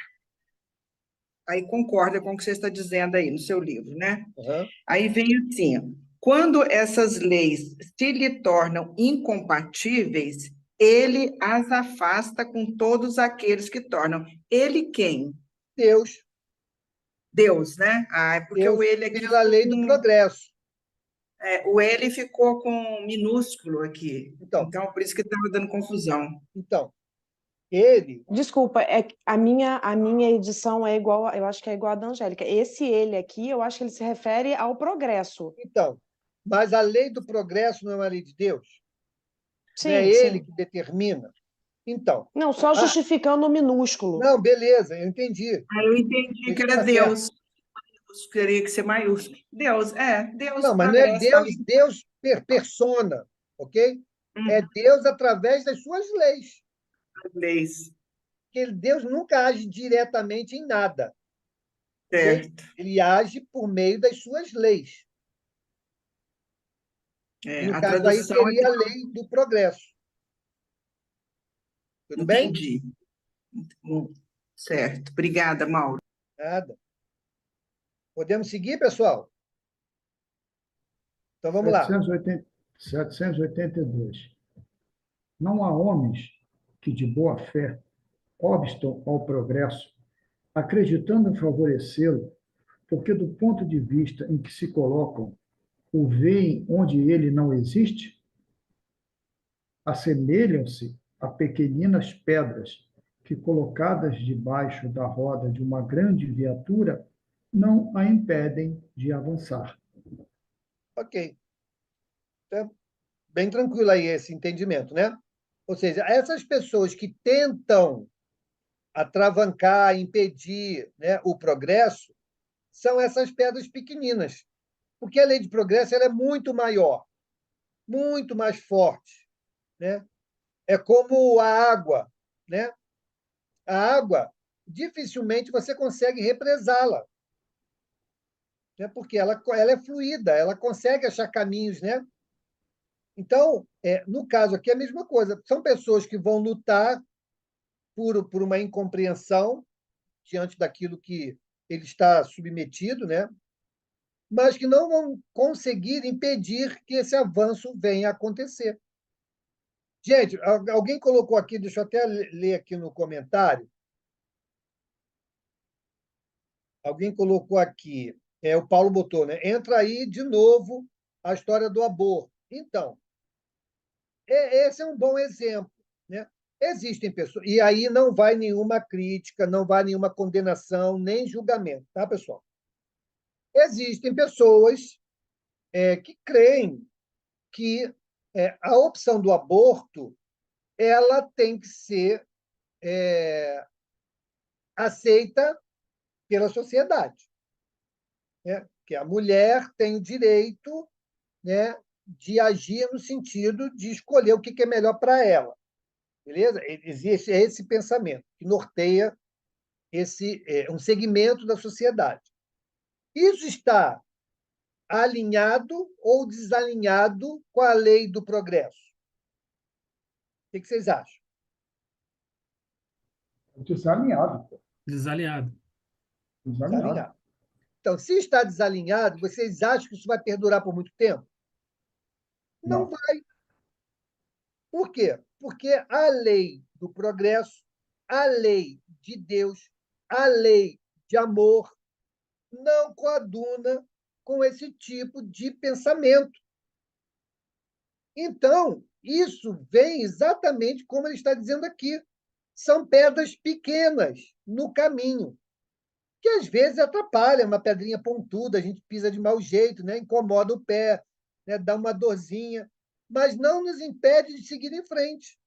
Aí concorda com o que você está dizendo aí no seu livro, né? Uhum. Aí vem assim: quando essas leis se lhe tornam incompatíveis, ele as afasta com todos aqueles que tornam. Ele quem? Deus. Deus, né? Ah, é porque Deus, o ele aqui pela lei do progresso. o ele ficou com minúsculo aqui. Então, Por isso que estava dando confusão. Ele. Desculpa, a minha edição é igual, eu acho que é igual a da Angélica. Esse ele aqui, eu acho que ele se refere ao progresso. Então, mas a lei do progresso não é uma lei de Deus? Não é Sim, ele sim. que determina? Então. Não, só justificando o minúsculo. Não, beleza, eu entendi. Eu entendi que era Tá Deus. Teria que ser maiúsculo. Deus, Deus não, mas não é progresso. Deus persona, ok? É Deus através das suas leis. Leis. Porque Deus nunca age diretamente em nada. Certo. Ele age por meio das suas leis. E no A caso aí tradução seria a lei do progresso. Tudo bem? Entendi. Certo. Obrigada, Mauro. Nada. Podemos seguir, pessoal? Então vamos lá. 782. Não há homens que, de boa fé, obstam ao progresso, acreditando em favorecê-lo, porque, do ponto de vista em que se colocam, o veem onde ele não existe? Assemelham-se a pequeninas pedras que, colocadas debaixo da roda de uma grande viatura, não a impedem de avançar. Ok. Então, bem tranquilo aí esse entendimento, né? Ou seja, essas pessoas que tentam atravancar, impedir, né, o progresso, são essas pedras pequeninas. Porque a lei de progresso ela é muito maior, muito mais forte, né? É como a água, né? A água, dificilmente você consegue represá-la, né? Porque ela é fluida, ela consegue achar caminhos, né? Então, no caso aqui, é a mesma coisa. São pessoas que vão lutar por uma incompreensão diante daquilo que ele está submetido, né? Mas que não vão conseguir impedir que esse avanço venha a acontecer. Gente, alguém colocou aqui, deixa eu até ler aqui no comentário. Alguém colocou aqui, o Paulo botou, né? Entra aí de novo a história do aborto. Então, esse é um bom exemplo, né? Existem pessoas, e aí não vai nenhuma crítica, não vai nenhuma condenação, nem julgamento, tá, pessoal? Existem pessoas que creem que a opção do aborto ela tem que ser aceita pela sociedade, né? Que a mulher tem o direito, né, de agir no sentido de escolher o que é melhor para ela, beleza? Existe esse pensamento que norteia um segmento da sociedade. Isso está alinhado ou desalinhado com a lei do progresso? O que vocês acham? Desalinhado, pô. Desalinhado. Desalinhado. Desalinhado. Então, se está desalinhado, vocês acham que isso vai perdurar por muito tempo? Não Não. vai. Por quê? Porque a lei do progresso, a lei de Deus, a lei de amor, não coaduna com esse tipo de pensamento. Então, isso vem exatamente como ele está dizendo aqui. São pedras pequenas no caminho, que às vezes atrapalham, uma pedrinha pontuda, a gente pisa de mau jeito, né? Incomoda o pé, né? Dá uma dorzinha, mas não nos impede de seguir em frente.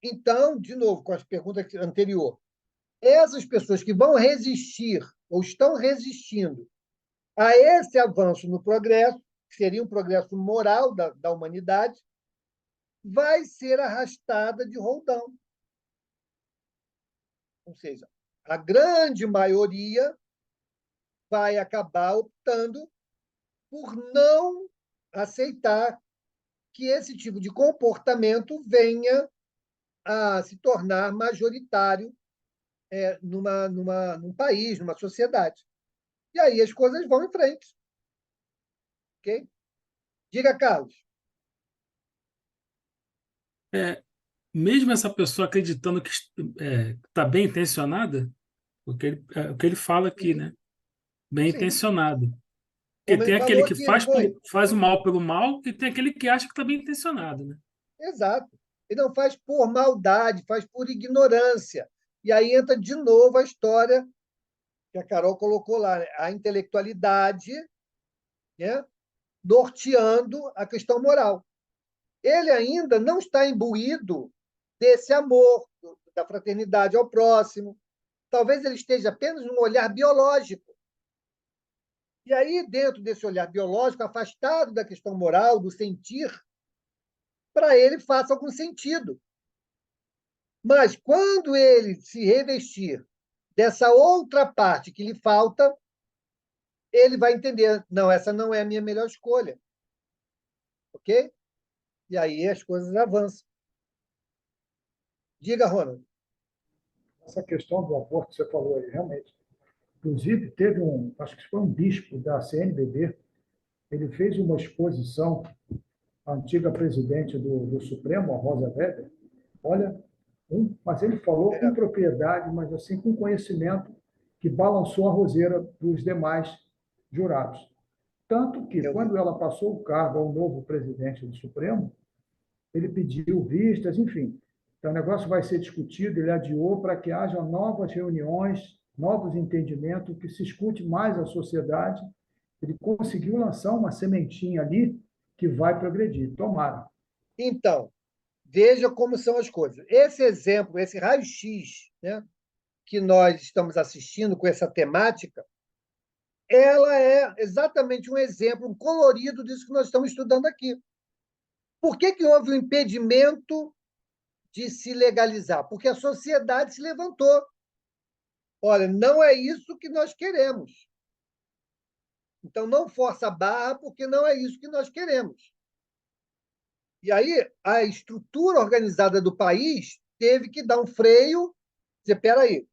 Então, de novo, com as perguntas anteriores, essas pessoas que vão resistir ou estão resistindo a esse avanço no progresso, que seria um progresso moral da humanidade, vai ser arrastada de roldão. Ou seja, a grande maioria vai acabar optando por não aceitar que esse tipo de comportamento venha a se tornar majoritário num país, numa sociedade. E aí as coisas vão em frente. Ok? Diga, Carlos. Mesmo essa pessoa acreditando que está bem intencionada, o que ele fala aqui, né? Bem Sim. intencionado. Porque Como tem ele aquele falou que aqui, não foi? faz o mal pelo mal e tem aquele que acha que está bem intencionado, né? Exato. Ele não faz por maldade, faz por ignorância. E aí entra de novo a história que a Carol colocou lá, né? A intelectualidade, né? Norteando a questão moral. Ele ainda não está imbuído desse amor, da fraternidade ao próximo. Talvez ele esteja apenas num olhar biológico. E aí, dentro desse olhar biológico, afastado da questão moral, do sentir, para ele faça algum sentido. Mas quando ele se revestir dessa outra parte que lhe falta, ele vai entender, não, essa não é a minha melhor escolha. Ok? E aí as coisas avançam. Diga, Ronald. Essa questão do aborto que você falou aí, realmente. Inclusive, teve acho que foi um bispo da CNBB, ele fez uma exposição, a antiga presidente do Supremo, a Rosa Weber, olha, mas ele falou com propriedade, mas assim com conhecimento que balançou a roseira dos demais jurados. Tanto que, quando ela passou o cargo ao novo presidente do Supremo, ele pediu vistas, enfim. Então, o negócio vai ser discutido, ele adiou para que haja novas reuniões, novos entendimentos, que se escute mais a sociedade. Ele conseguiu lançar uma sementinha ali que vai progredir. Tomara. Então, veja como são as coisas. Esse exemplo, esse raio-x, né, que nós estamos assistindo com essa temática, ela é exatamente um exemplo, um colorido disso que nós estamos estudando aqui. Por que houve um impedimento de se legalizar? Porque a sociedade se levantou. Olha, não é isso que nós queremos. Então, não força a barra, porque não é isso que nós queremos. E aí, a estrutura organizada do país teve que dar um freio, dizer, espera aí,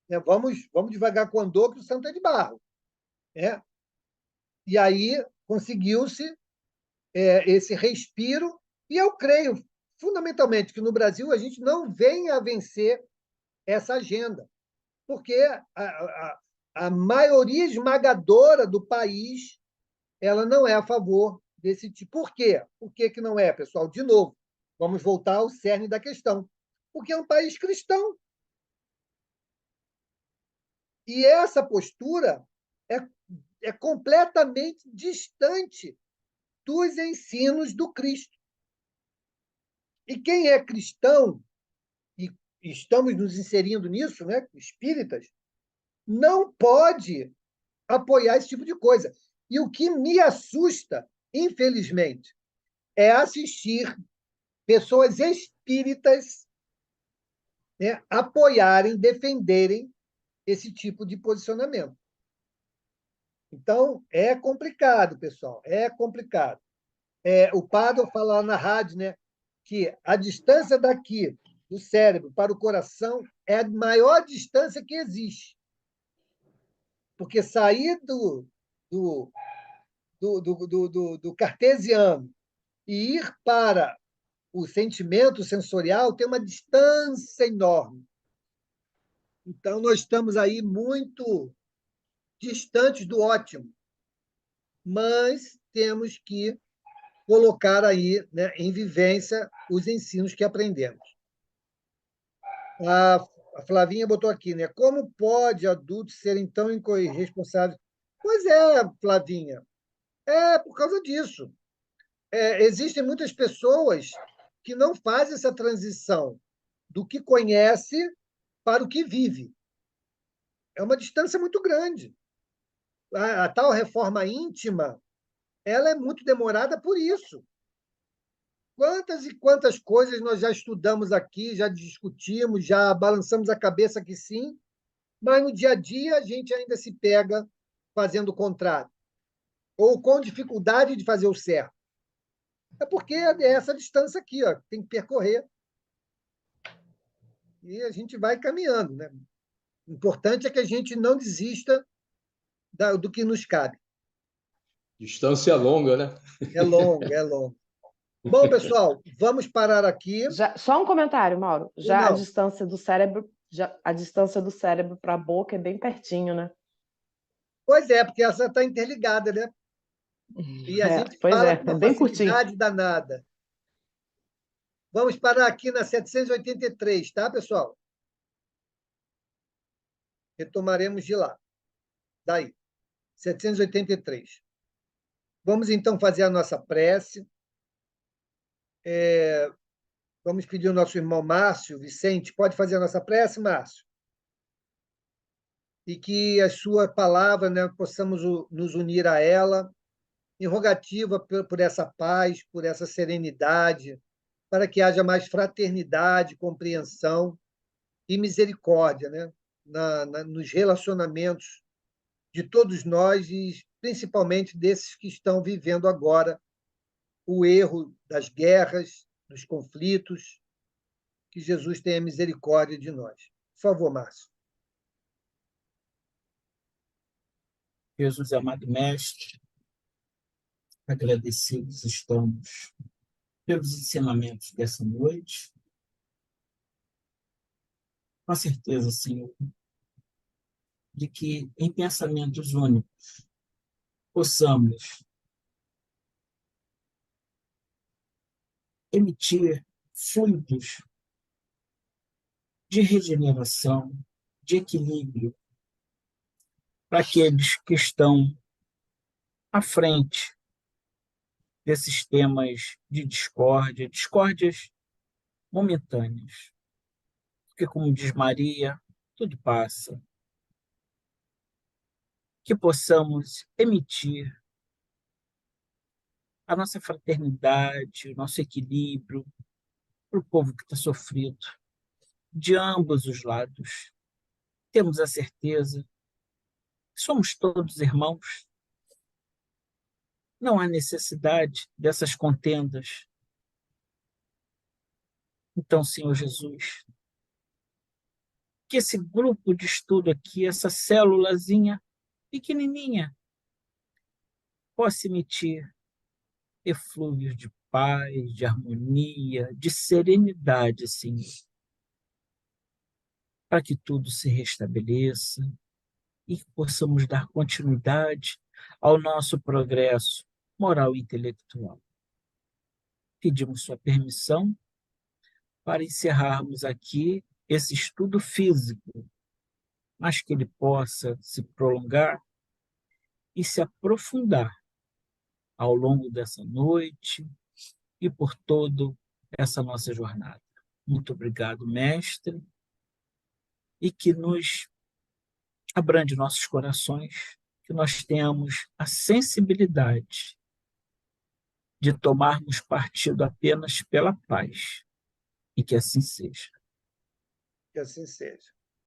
né, vamos devagar com o andor, que o santo é de barro. Né? E aí conseguiu-se esse respiro, e eu creio, fundamentalmente, que no Brasil a gente não venha a vencer essa agenda, porque a maioria esmagadora do país ela não é a favor desse tipo. Por quê? Por que não é, pessoal? De novo, Vamos voltar ao cerne da questão. Porque é um país cristão. E essa postura é completamente distante dos ensinos do Cristo. E quem é cristão, e estamos nos inserindo nisso, né, espíritas, não pode apoiar esse tipo de coisa. E o que me assusta, infelizmente, é assistir pessoas espíritas, né, apoiarem, defenderem esse tipo de posicionamento. Então, é complicado, pessoal, é complicado. O Padre fala lá na rádio, né, que a distância daqui, do cérebro para o coração, é a maior distância que existe. Porque sair do cartesiano e ir para o sentimento sensorial tem uma distância enorme. Então, nós estamos aí muito distantes do ótimo, mas temos que colocar aí, né, em vivência os ensinos que aprendemos. A Flavinha botou aqui, né? Como pode adultos serem tão irresponsáveis? Pois é, Flavinha, é por causa disso. Existem muitas pessoas que não fazem essa transição do que conhece para o que vive. É uma distância muito grande. A tal reforma íntima, ela é muito demorada por isso. Quantas e quantas coisas nós já estudamos aqui, já discutimos, já balançamos a cabeça que sim, mas no dia a dia a gente ainda se pega fazendo o contrário, ou com dificuldade de fazer o certo. É porque é essa distância aqui, ó, tem que percorrer. E a gente vai caminhando, né? O importante é que a gente não desista do que nos cabe. Distância longa, né? É longo, é longo. Bom, pessoal, vamos parar aqui. Só um comentário, Mauro. Já a Não. distância do cérebro, a distância do cérebro para a boca é bem pertinho, né? Pois é, porque essa está interligada, né? E a gente fala com é uma bem curtinho. facilidade danada. Vamos parar aqui na 783, tá, pessoal? Retomaremos de lá. Daí, 783. Vamos, então, fazer a nossa prece. Vamos pedir ao nosso irmão Márcio Vicente. Pode fazer a nossa prece, Márcio? E que a sua palavra, né, possamos nos unir a ela, em rogativa por essa paz, por essa serenidade, para que haja mais fraternidade, compreensão e misericórdia, né, nos relacionamentos de todos nós e principalmente desses que estão vivendo agora o erro das guerras, dos conflitos. Que Jesus tenha misericórdia de nós. Por favor, Márcio. Jesus, amado Mestre, agradecidos estamos pelos ensinamentos dessa noite. Com certeza, Senhor, de que em pensamentos únicos possamos emitir fluidos de regeneração, de equilíbrio, para aqueles que estão à frente desses temas de discórdias momentâneas. Porque, como diz Maria, tudo passa. Que possamos emitir a nossa fraternidade, o nosso equilíbrio para o povo que está sofrido, de ambos os lados. Temos a certeza que somos todos irmãos. Não há necessidade dessas contendas. Então, Senhor Jesus, que esse grupo de estudo aqui, essa célulazinha pequenininha, possa emitir eflúvios de paz, de harmonia, de serenidade, Senhor, para que tudo se restabeleça e que possamos dar continuidade ao nosso progresso moral e intelectual. Pedimos sua permissão para encerrarmos aqui esse estudo físico, mas que ele possa se prolongar e se aprofundar ao longo dessa noite e por toda essa nossa jornada. Muito obrigado, mestre, e que nos abrande nossos corações, que nós tenhamos a sensibilidade de tomarmos partido apenas pela paz, e que assim seja. Que assim seja.